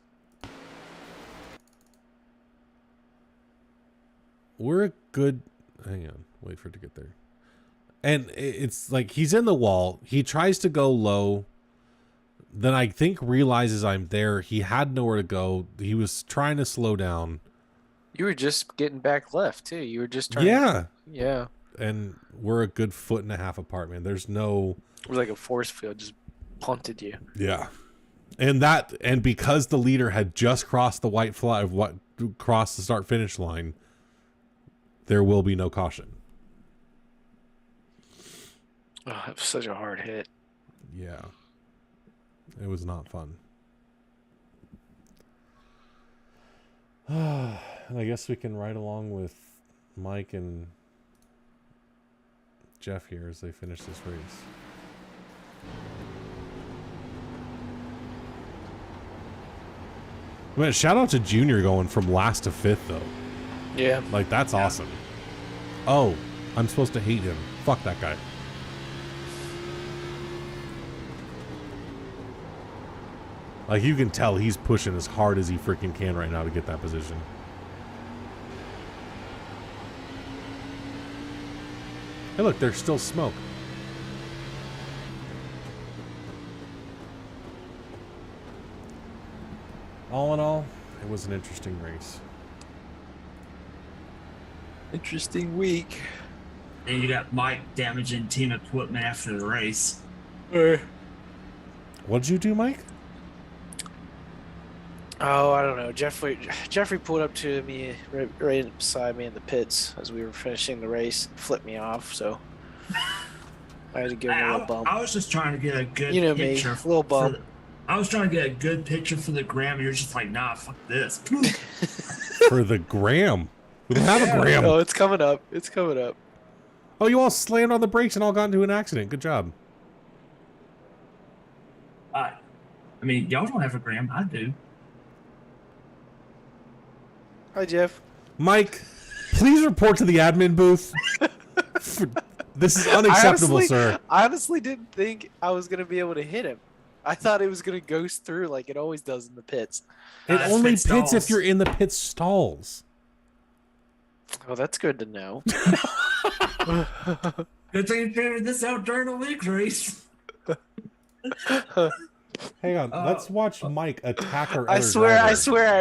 We're a good... Hang on. Wait for it to get there. And it's like, he's in the wall. He tries to go low. Then I think realizes I'm there. He had nowhere to go. He was trying to slow down. You were just getting back left, too. You were just trying Yeah. Yeah. And we're a good 1.5 feet apart, man. There's no... It was like a force field just punted you. Yeah. And because the leader had just crossed the white flag, crossed the start finish line, there will be no caution. Oh, it was such a hard hit. Yeah. It was not fun. And I guess we can ride along with Mike and Jeff here as they finish this race. Man, shout out to Junior going from last to fifth, though. Yeah. Like, that's awesome. Oh, I'm supposed to hate him. Fuck that guy. Like, you can tell he's pushing as hard as he freaking can right now to get that position. Hey, look, there's still smoke. All in all, it was an interesting race. Interesting week. And you got Mike damaging team equipment after the race. What'd you do, Mike? Oh, I don't know. Jeffrey pulled up to me right beside me in the pits as we were finishing the race, flipped me off, so I had to give him a little bump. I was just trying to get a good You know picture. me, a little bump. I was trying to get a good picture for the gram, and you're just like, nah, fuck this. For the gram. We don't have a Graham. Oh, it's coming up. It's coming up. Oh, you all slammed on the brakes and all got into an accident. Good job. I mean, y'all don't have a Graham. I do. Hi, Jeff. Mike, please report to the admin booth. This is unacceptable, sir. I honestly didn't think I was going to be able to hit him. I thought it was going to ghost through like it always does in the pits. It only pit pits stalls. if you're in the pit stalls. Oh, that's good to know. Good thing you figured this out during a league race. Hang on, let's watch Mike attack our I other swear,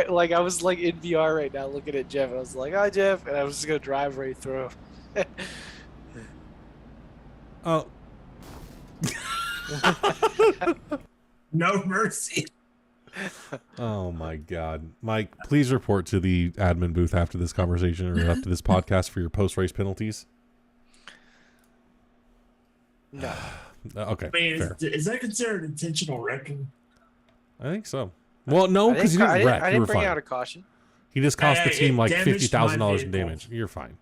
driver. like I was like in VR right now looking at Jeff. And I was like, "Hi, Jeff," and I was just gonna drive right through him. Oh. No mercy. Oh my God, Mike! Please report to the admin booth after this conversation or after this podcast for your post-race penalties. No. Okay, I mean, fair. is that considered intentional wrecking? I think so. Well, no, because you didn't wreck. I You didn't were bring fine. out a caution. He just cost the Hey, team it like damaged $50,000 my in vehicle. damage. You're fine.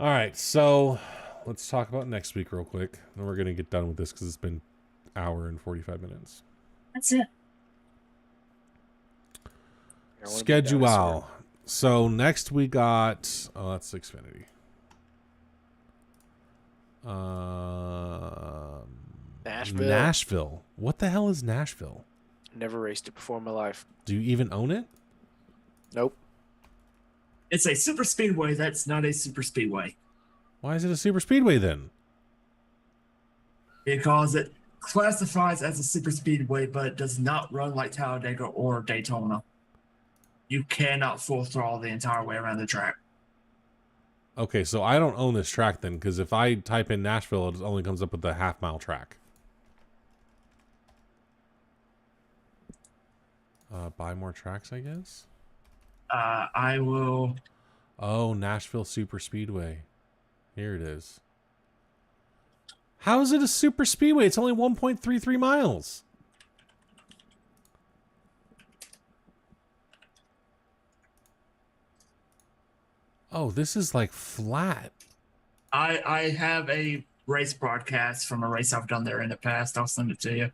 All right, so let's talk about next week real quick. Then we're gonna get done with this because it's been an hour and 45 minutes. That's it. I wanna be a dinosaur. Schedule. So next we got that's Xfinity. Nashville. Nashville. What the hell is Nashville? Never raced it before in my life. Do you even own it? Nope. It's a super speedway that's not a super speedway Why is it a super speedway then? because it classifies as a super speedway, but it does not run like Talladega or Daytona. You cannot full throttle the entire way around the track. Okay, so I don't own this track then, because if I type in Nashville, it only comes up with the half-mile track. Buy more tracks, I guess? I will. Oh, Nashville Super Speedway. Here it is. How is it a super speedway? It's only 1.33 miles. Oh, this is like flat. I have a race broadcast from a race I've done there in the past. I'll send it to you.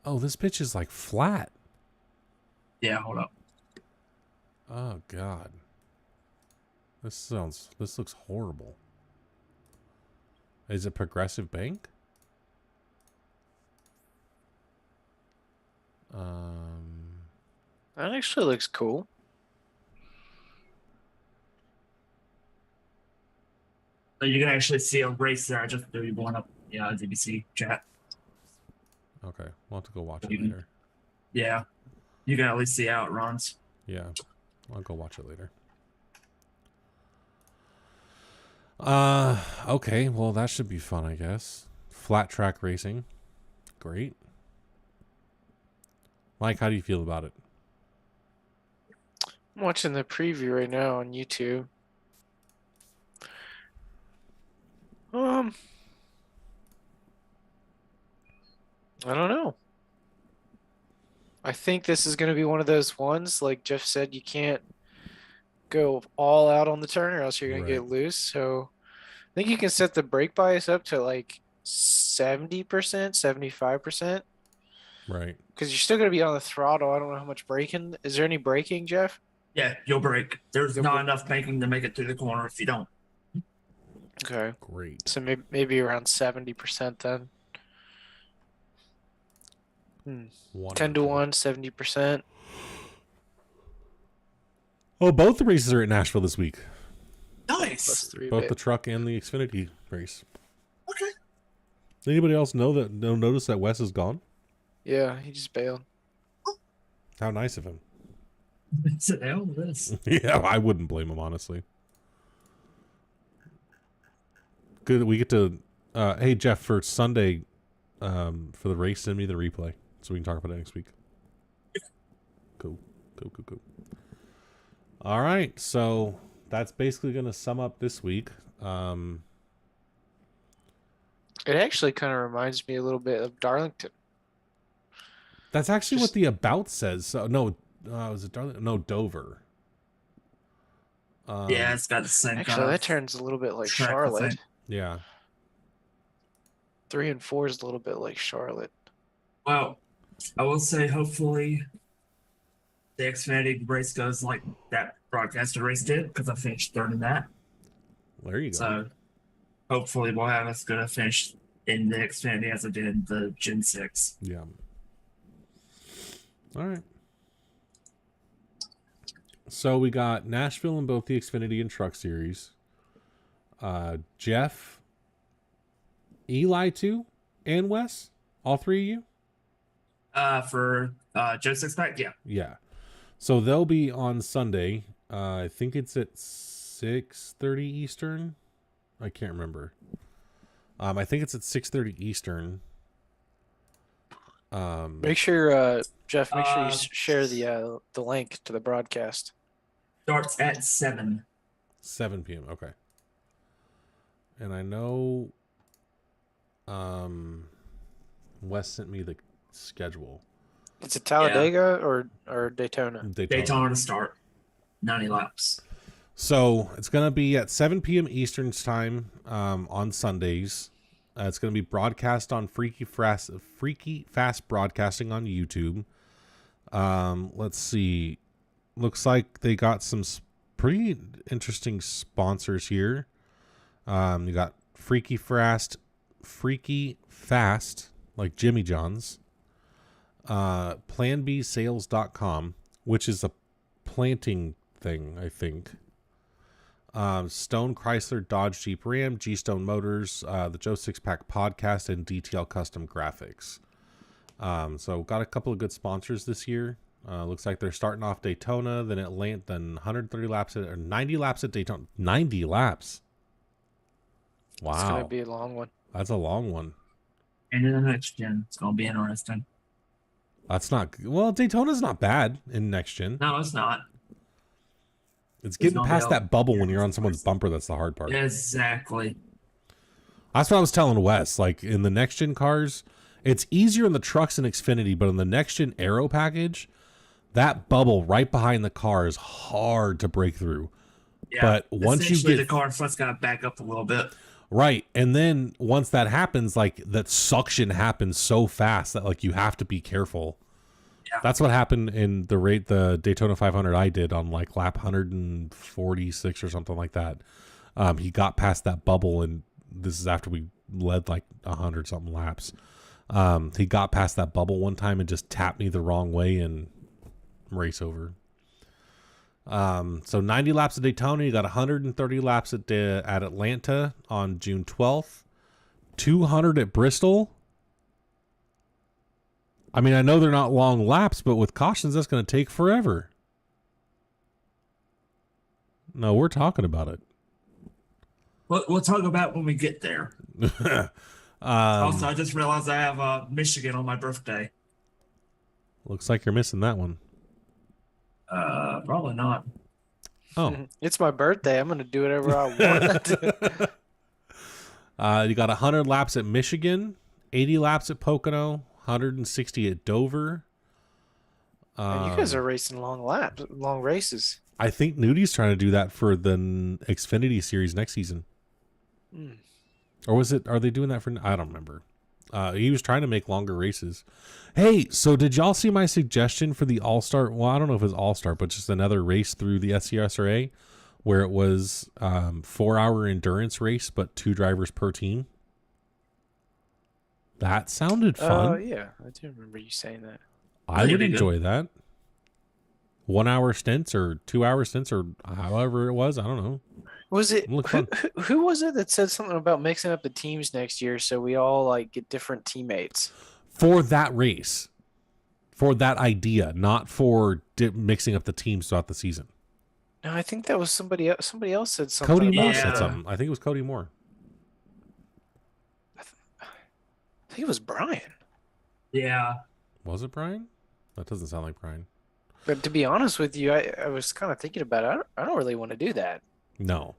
Oh, this pitch is like flat. Yeah, hold up. Oh, God. This looks horrible. Is it Progressive Bank? That actually looks cool. So you can actually see a race there. I just threw you one up. Yeah, DBC chat. Okay, we'll have to go watch it You can- later. Yeah, you can at least see how it runs. Yeah, I'll go watch it later. Okay, well, that should be fun, I guess. Flat track racing. Great. Mike, how do you feel about it? I'm watching the preview right now on YouTube. I don't know. I think this is going to be one of those ones, like Jeff said, you can't go all out on the turn or else you're going to get loose. So I think you can set the brake bias up to like 70%, 75%. Right. Because you're still going to be on the throttle. I don't know how much braking. Is there any braking, Jeff? Yeah, you'll break. There's You'll not break. enough banking to make it through the corner if you don't. Okay. Great. So maybe around 70% then. 10 to 1, 70%. Oh, both the races are at Nashville this week. Plus Nice. 3 Both bit. the truck and the Xfinity race. Okay. Anybody else notice that Wes is gone? Yeah, he just bailed. How nice of him. It's an L this. Yeah, I wouldn't blame him, honestly. Good, we get to. Hey, Jeff, for Sunday, for the race, send me the replay so we can talk about it next week. Cool. All right, so that's basically going to sum up this week. It actually kind of reminds me a little bit of Darlington. That's actually what the about says. So no, was it Darlington? No, Dover. Yeah, it's got the same Actually, kind that of turns a little bit like track, I Charlotte. think. Yeah. 3 and 4 is a little bit like Charlotte. Well, I will say, hopefully, the Xfinity race goes like that broadcaster race did, because I finished third in that. There you go. So, hopefully, we'll have us going to finish in the Xfinity as I did in the Gen 6. Yeah. All right. So we got Nashville in both the Xfinity and Truck Series. Jeff, Eli too, and Wes, all three of you. For Joe Sixpack, yeah. Yeah. So they'll be on Sunday. I think it's at 6:30 Eastern. I can't remember. I think it's at 6:30 Eastern. Make sure, Jeff, make sure you share the link to the broadcast. Starts at 7. 7 p.m. Okay. And I know Wes sent me the schedule. It's a Talladega or Daytona? Daytona to start. 90 laps. So it's going to be at 7 p.m. Eastern time on Sundays. It's going to be broadcast on Freaky Fast Broadcasting on YouTube. Let's see. Looks like they got some pretty interesting sponsors here. You got Freaky Fast, like Jimmy John's. PlanBSales.com, which is a planting thing, I think. Stone Chrysler Dodge Jeep Ram, G-Stone Motors, the Joe Sixpack Podcast, and DTL Custom Graphics. So got a couple of good sponsors this year. Looks like they're starting off Daytona, then Atlanta, then 130 laps or 90 laps at Daytona. 90 laps. Wow. It's going to be a long one. That's a long one. And in the next gen, it's going to be interesting. That's not well. Daytona's not bad in next gen. No, it's not. It's getting gonna past be that bubble when yeah, you're on it's someone's worse. bumper. That's the hard part. Exactly. That's what I was telling Wes. Like in the next gen cars, it's easier in the trucks and Xfinity, but in the next gen Aero package, that bubble right behind the car is hard to break through. Yeah. But once you get the car in front's got to back up a little bit. right, and then once that happens, like that suction happens so fast that like you have to be careful. Yeah. That's what happened in the Daytona 500 I did on like lap 146 or something like that. He got past that bubble, and this is after we led like 100 something laps. He got past that bubble one time and just tapped me the wrong way and race over. So 90 laps at Daytona. You got 130 laps at Atlanta on June 12th. 200 at Bristol. I mean, I know they're not long laps, but with cautions, that's going to take forever. No, we're talking about it. We'll talk about it when we get there. Also, I just realized I have Michigan on my birthday. Looks like you're missing that one. Probably not. Oh. It's my birthday. I'm going to do whatever I want. You got 100 laps at Michigan, 80 laps at Pocono, 160 at Dover. And you guys are racing long races. I think Nudi's trying to do that for the Xfinity series next season. Or was it, are they doing that for, I don't remember. He was trying to make longer races. Hey, so did y'all see my suggestion for the All-Star? Well, I don't know if it's All-Star, but just another race through the SCSRA where it was 4-hour endurance race, but 2 drivers per team. That sounded fun. Oh, yeah. I do remember you saying that. I would enjoy that. 1-hour stints or 2-hour stints or however it was. I don't know. Was it Look fun. who was it that said something about mixing up the teams next year so we all like get different teammates? For that race, for that idea, not for mixing up the teams throughout the season. No, I think that was somebody else. Somebody else said something. Cody Moore about said that. something. I think it was Cody Moore. I think it was Brian. Yeah. Was it Brian? That doesn't sound like Brian. But to be honest with you, I was kind of thinking about it. I don't really want to do that. No.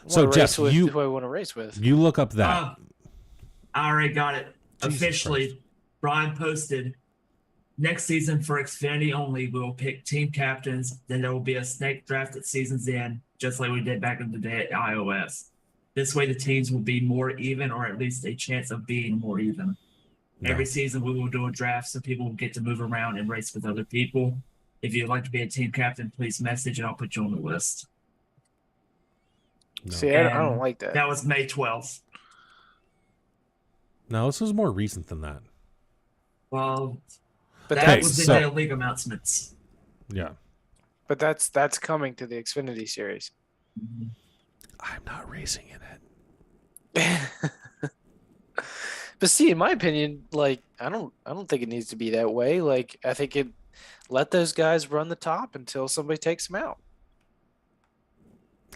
I So wanna Jeff, race with you who I want to race with. you look up that. I already got it. Jesus Officially, Christ. Brian posted next season for Xfinity only, we will pick team captains. Then there will be a snake draft at season's end, just like we did back in the day at iOS. This way, the teams will be more even, or at least a chance of being more even. No. Every season, we will do a draft so people will get to move around and race with other people. If you'd like to be a team captain, please message and I'll put you on the list. No. See, I don't like that. That was May 12th. No, this was more recent than that. Well, But that Okay, was in so- the league announcements. Yeah. But that's coming to the Xfinity series. I'm not racing in it. But see, in my opinion, like I don't think it needs to be that way. Like I think let those guys run the top until somebody takes them out.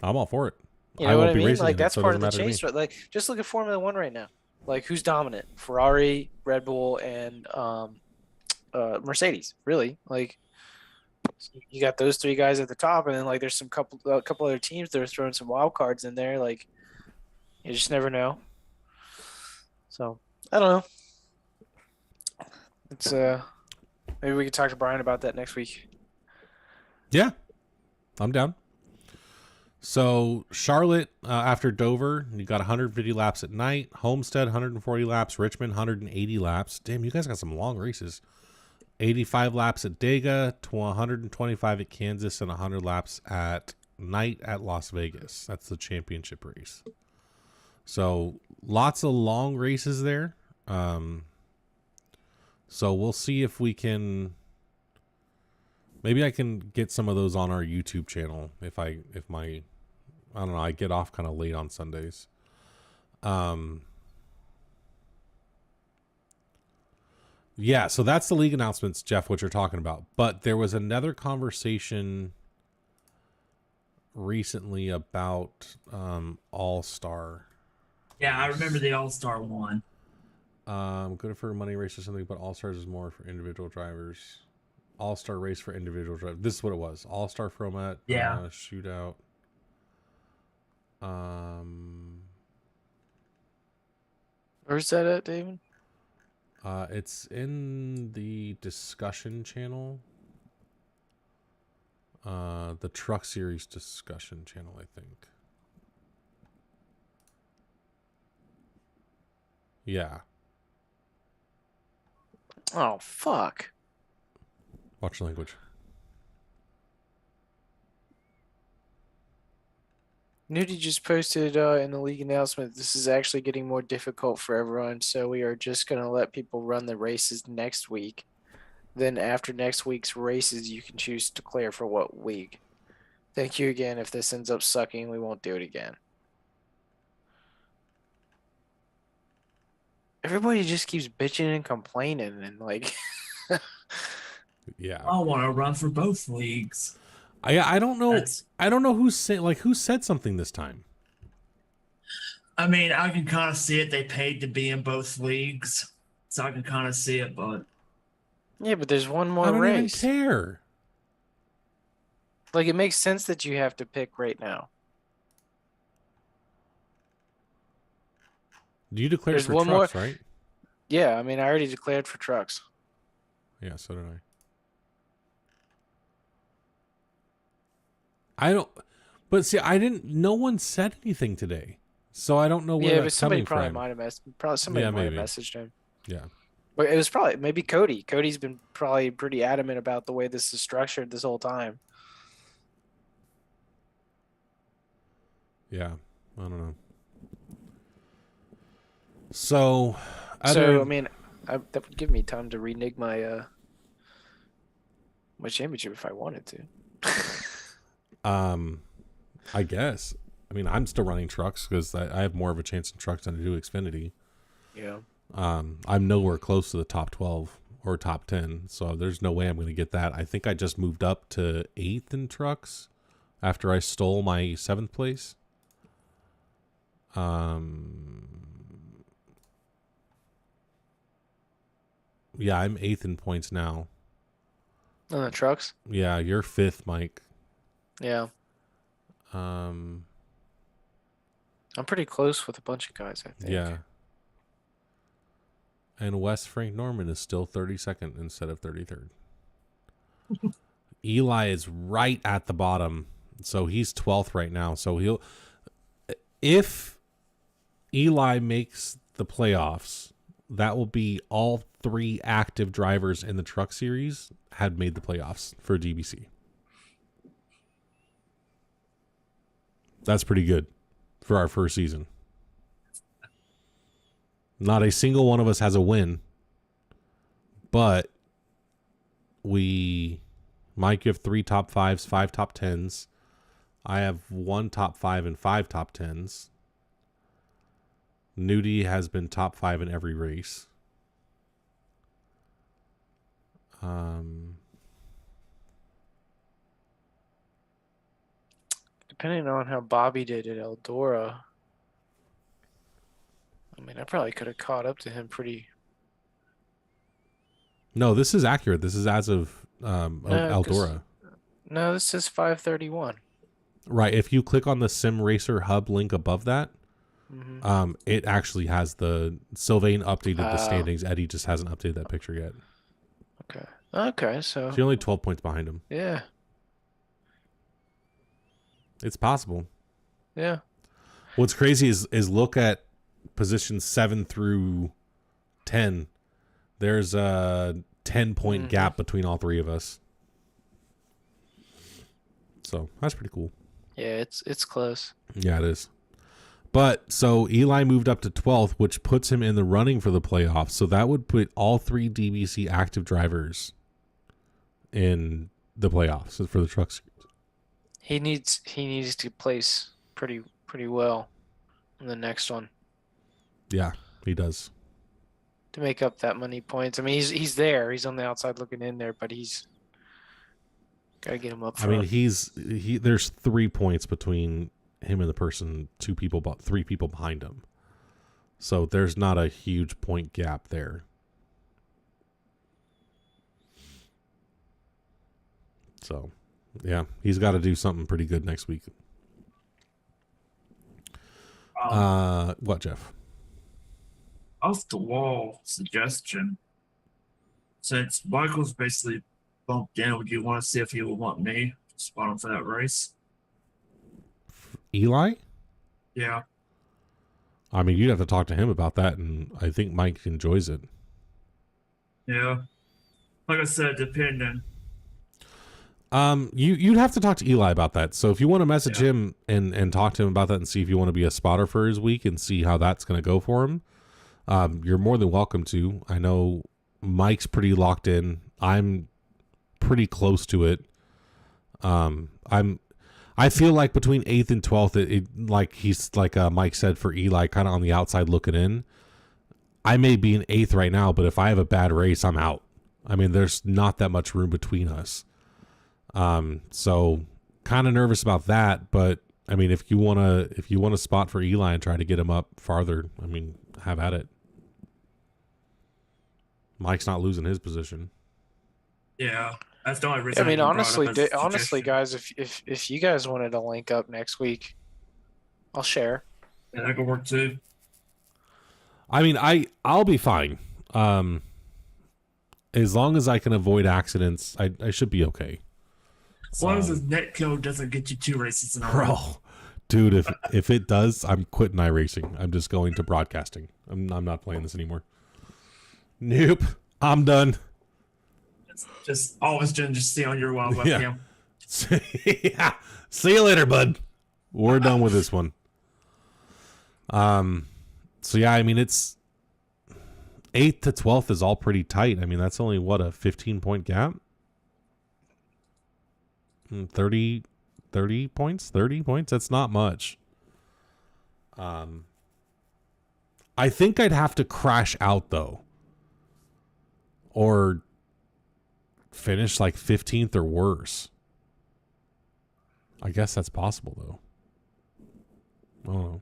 I'm all for it. You know what I mean? racing like in it, that's so it part of doesn't the matter to me. chase. Right? Like just look at Formula One right now. Like who's dominant? Ferrari, Red Bull, and Mercedes. Really? Like you got those three guys at the top, and then like there's a couple other teams that are throwing some wild cards in there. Like you just never know. So I don't know. It's maybe we could talk to Brian about that next week. Yeah, I'm down. So Charlotte, after Dover, you got 150 laps at night. Homestead, 140 laps. Richmond, 180 laps. Damn, you guys got some long races. 85 laps at Dega, 125 at Kansas, and 100 laps at night at Las Vegas. That's the championship race. So lots of long races there. So we'll see if we can. Maybe I can get some of those on our YouTube channel if I don't know, I get off kind of late on Sundays. Yeah, so that's the league announcements, Jeff, what you're talking about. But there was another conversation recently about All-Star. Yeah, I remember the All-Star one. Good for money race or something, but All-Stars is more for individual drivers. All-Star race for individual drivers. This is what it was. All-Star format. Yeah. Shootout. Where's that at, David? It's in the discussion channel. The Truck Series discussion channel, I think. Yeah. Oh fuck. Watch the language. Nudie just posted in the league announcement, this is actually getting more difficult for everyone, so we are just going to let people run the races next week. Then after next week's races, you can choose to declare for what week. Thank you again. If this ends up sucking, we won't do it again. Everybody just keeps bitching and complaining and like... Yeah. I want to run for both leagues. I don't know. That's- I don't know who said something this time. I mean, I can kind of see it. They paid to be in both leagues, so I can kind of see it. But Yeah, but there's one more I don't race. even care. Like, it makes sense that you have to pick right now. You declared There's for one trucks, right? Yeah, I mean, I already declared for trucks. Yeah, so did I. I don't, but see, I didn't. No one said anything today, so I don't know where Yeah, but that's somebody coming probably from. might have somebody Yeah, might have maybe. messaged him. Yeah, But it was probably maybe Cody. Cody's been probably pretty adamant about the way this is structured this whole time. yeah. I don't know. So, So I mean, that would give me time to renege my my championship if I wanted to. I guess. I mean, I'm still running trucks because I have more of a chance in trucks than I do Xfinity. Yeah. I'm nowhere close to the top 12 or top 10, so there's no way I'm going to get that. I think I just moved up to 8th in trucks after I stole my 7th place. Yeah, I'm 8th in points now. On the trucks. Yeah, you're 5th, Mike. Yeah. I'm pretty close with a bunch of guys, I think. Yeah. And Wes Frank Norman is still 32nd instead of 33rd. Eli is right at the bottom. So he's 12th right now. So if Eli makes the playoffs, that will be all 3 active drivers in the truck series had made the playoffs for DBC. That's pretty good for our first season. Not a single one of us has a win, but Mike, you have 3 top 5s, 5 top 10s. I have 1 top 5 and 5 top 10s. Nudie has been top 5 in every race. Depending on how Bobby did at Eldora, I mean, I probably could have caught up to him pretty. No, this is accurate. This is as of No, Eldora. No, this is 531. Right. If you click on the Sim Racer Hub link above that, it actually has Sylvain updated the standings. Eddie just hasn't updated that picture yet. Okay, so you're only 12 points behind him. Yeah. It's possible. Yeah. What's crazy is look at positions 7 through 10. There's a 10-point gap between all 3 of us. So that's pretty cool. Yeah, it's close. Yeah, it is. But so Eli moved up to 12th, which puts him in the running for the playoffs. So that would put all 3 DBC active drivers in the playoffs for the truck series. He needs to place pretty well in the next one. Yeah, he does. To make up that many points. I mean, he's there. He's on the outside looking in there, but he's gotta get him up front. I mean, there's 3 points between him and the person, 3 people behind him. So there's not a huge point gap there. So, yeah, he's got to do something pretty good next week. What, Jeff? Off the wall suggestion. Since Michael's basically bumped in, would you want to see if he would want me to spot him for that race? Eli? Yeah. I mean, you'd have to talk to him about that, and I think Mike enjoys it. Yeah. Like I said, depending. You'd have to talk to Eli about that. So if you want to message him and talk to him about that and see if you want to be a spotter for his week and see how that's going to go for him, you're more than welcome to. I know Mike's pretty locked in. I'm pretty close to it. I feel like between 8th and 12th, like he's like Mike said for Eli, kind of on the outside looking in. I may be in 8th right now, but if I have a bad race, I'm out. I mean, there's not that much room between us. So kind of nervous about that, but I mean, if you want to spot for Eli and try to get him up farther, I mean, have at it. Mike's not losing his position. Yeah. That's the only reason. I mean, honestly, guys, if you guys wanted to link up next week, I'll share. Yeah, that could work too. I mean, I'll be fine. As long as I can avoid accidents, I should be okay. As long as his net kill doesn't get you 2 races in a row. Bro, dude, if it does, I'm quitting iRacing. I'm just going to broadcasting. I'm not playing this anymore. Nope, I'm done. Just always just stay on your wild webcam. Yeah. See you later, bud. We're done with this one. So yeah, I mean, it's 8th to 12th is all pretty tight. I mean, that's only what, a 15-point gap? 30 points? 30 points? That's not much. I think I'd have to crash out though. Or finish like 15th or worse. I guess that's possible though. I don't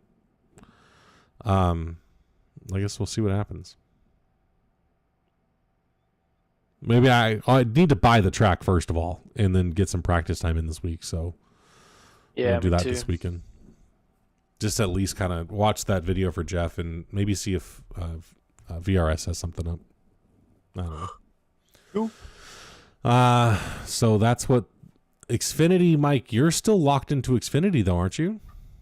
know. I guess we'll see what happens. Maybe I need to buy the track first of all, and then get some practice time in this week. So yeah, I'll do that this weekend. Just at least kind of watch that video for Jeff, and maybe see if VRS has something up. I don't know. Cool. So that's what Xfinity, Mike. You're still locked into Xfinity, though, aren't you?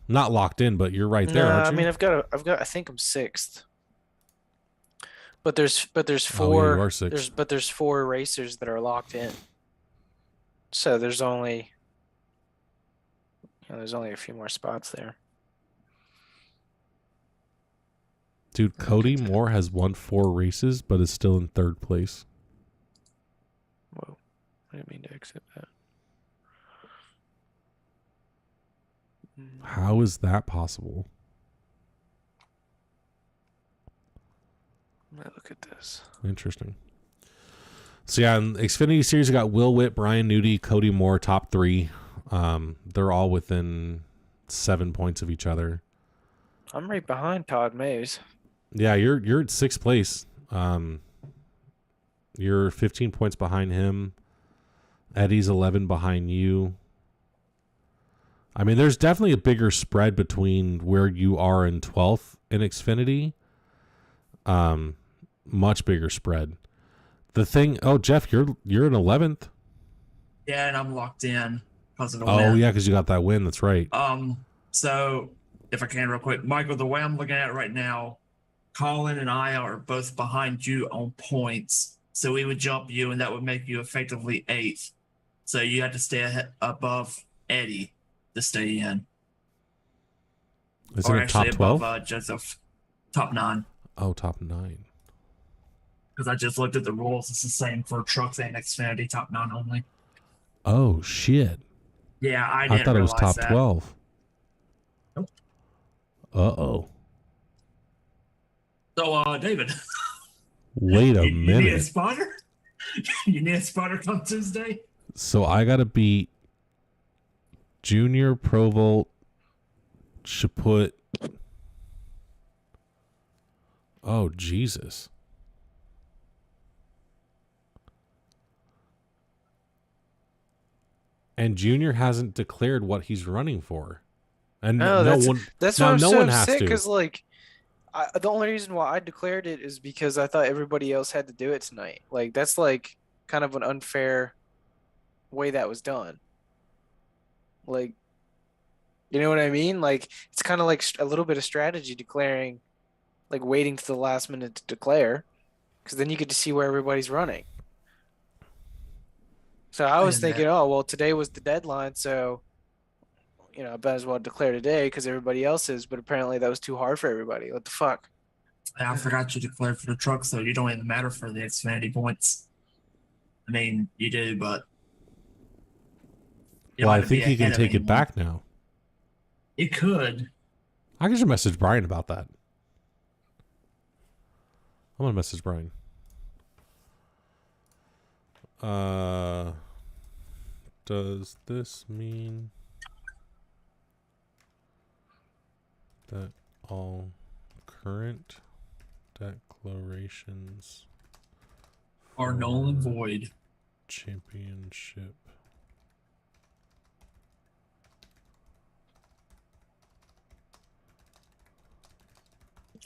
Not locked in, but you're right there, No, aren't you? I mean I've got. I think I'm sixth. But there's Oh, yeah, four. you are sixth. There's 4 racers that are locked in. So there's only. There's only a few more spots there. Dude, Cody Moore has won 4 races, but is still in 3rd place. Whoa, I didn't mean to exit that. How is that possible? Let me look at this. Interesting. So yeah, in the Xfinity Series, we got Will Witt, Brian Nudie, Cody Moore, top 3. They're all within 7 points of each other. I'm right behind Todd Mays. Yeah, you're at 6th place. You're 15 points behind him. Eddie's 11 behind you. I mean, there's definitely a bigger spread between where you are in 12th in Xfinity. Much bigger spread. The thing, Jeff, you're in 11th. Yeah, and I'm locked in because of the Oh win. yeah, because you got that win. That's right. So if I can real quick, Michael, the way I'm looking at it right now, Colin and I are both behind you on points. So we would jump you, and that would make you effectively 8th. So you have to stay above Eddie to stay in. Isn't or it top actually 12? above Joseph, top 9. Oh, top 9. Because I just looked at the rules. It's the same for trucks and Xfinity, top 9 only. Oh shit! Yeah, I didn't thought it was realize top that. 12. Nope. Uh-oh. So, David. Wait a You need a minute. spotter? You need a spotter come Tuesday? So I got to beat Junior, Provolt, Chaput. Oh, Jesus. And Junior hasn't declared what he's running for. And No, no one that's now why I'm no so one has upset to. because like the only reason why I declared it is because I thought everybody else had to do it tonight. Like that's like kind of an unfair way that was done. Like, you know what I mean? Like it's kind of like a little bit of strategy declaring, like waiting to the last minute to declare, because then you get to see where everybody's running. So I was thinking, oh well, today was the deadline, so I might as well declare today because everybody else is. But apparently that was too hard for everybody. What the fuck? I forgot you declared for the truck, so you don't even matter for the Xfinity points. I mean, you do, but you Well, don't I have to be think he can ahead of take it anyone. back now. You could. I can just message Brian about that. I'm gonna message Brian. Does this mean that all current declarations Are null and for void. championship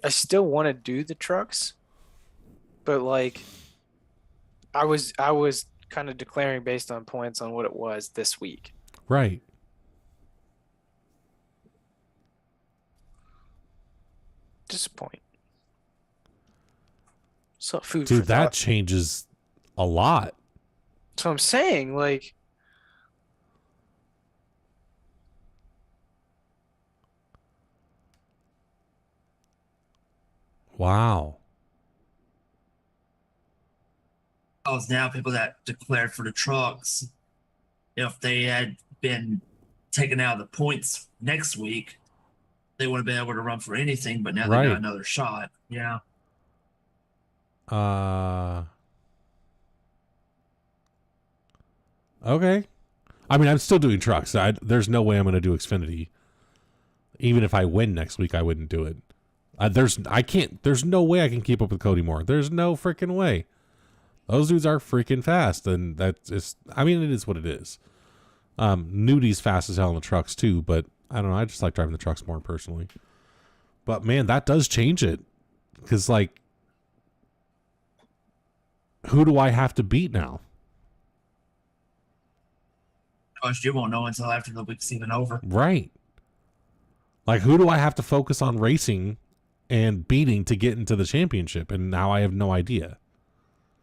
I still want to do the trucks, but like I was kind of declaring based on points on what it was this week. right? Disappoint. So food Dude, for that thought. changes a lot. So I'm saying like Wow. Because now people that declared for the trucks, if they had been taken out of the points next week, they would have been able to run for anything, but now they Right. got another shot. Yeah. Okay. I mean, I'm still doing trucks. There's no way I'm going to do Xfinity. Even if I win next week, I wouldn't do it. There's no way I can keep up with Cody Moore. There's no freaking way. Those dudes are freaking fast, and that's just, I mean, it is what it is. Nudie's fast as hell in the trucks too, but I don't know. I just like driving the trucks more personally. But man, that does change it. Because like who do I have to beat now? Gosh, you won't know until after the week's even over. Right. Like, who do I have to focus on racing and beating to get into the championship? And now I have no idea.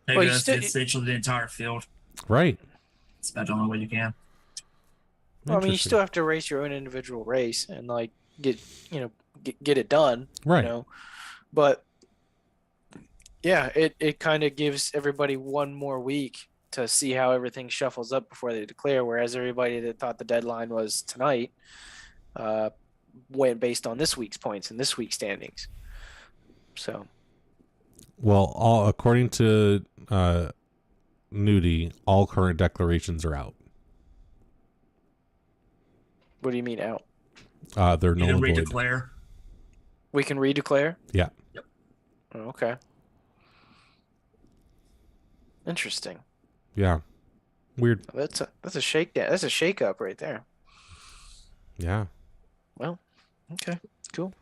Maybe Well, you that's still- essentially the entire field. Right. It's about the only way you can. Well, I mean, you Interesting. still have to race your own individual race and like get it done. Right. You know? But yeah, it kind of gives everybody one more week to see how everything shuffles up before they declare. Whereas everybody that thought the deadline was tonight went based on this week's points and this week's standings. So Well, according to Nudie, all current declarations are out. what do you mean out? They're You null can and void. redeclare. We can redeclare? Yeah. Oh, okay. Interesting. Yeah. Weird. That's a shakedown. That's a shake up right there. Yeah. Well, okay, cool.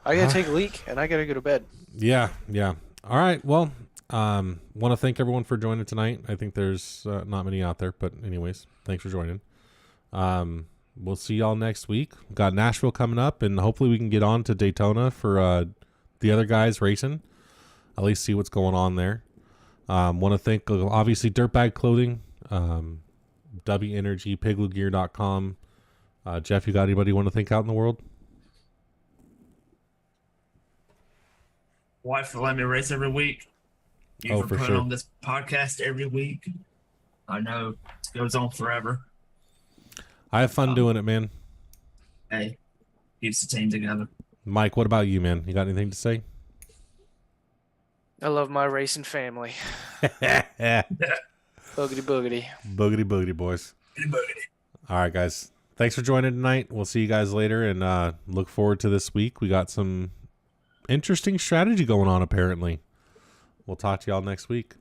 I gotta take a leak and I gotta go to bed. Yeah. Yeah. All right. Well, want to thank everyone for joining tonight. I think there's not many out there, but anyways, thanks for joining. We'll see y'all next week. We've got Nashville coming up, and hopefully we can get on to Daytona for the other guys racing. At least see what's going on there. Want to thank obviously Dirtbag Clothing, W Energy, PigLoGear.com. Jeff, you got anybody you want to thank out in the world? Wife for letting me race every week. You Oh, for for putting sure. on this podcast every week. I know it goes on forever. I have fun doing it, man. Hey, keeps the team together. Mike, what about you, man? You got anything to say? I love my racing family. Boogity Boogity boogity. boogity, boys. All right, guys. Thanks for joining tonight. We'll see you guys later, and look forward to this week. We got some interesting strategy going on, apparently. We'll talk to y'all next week.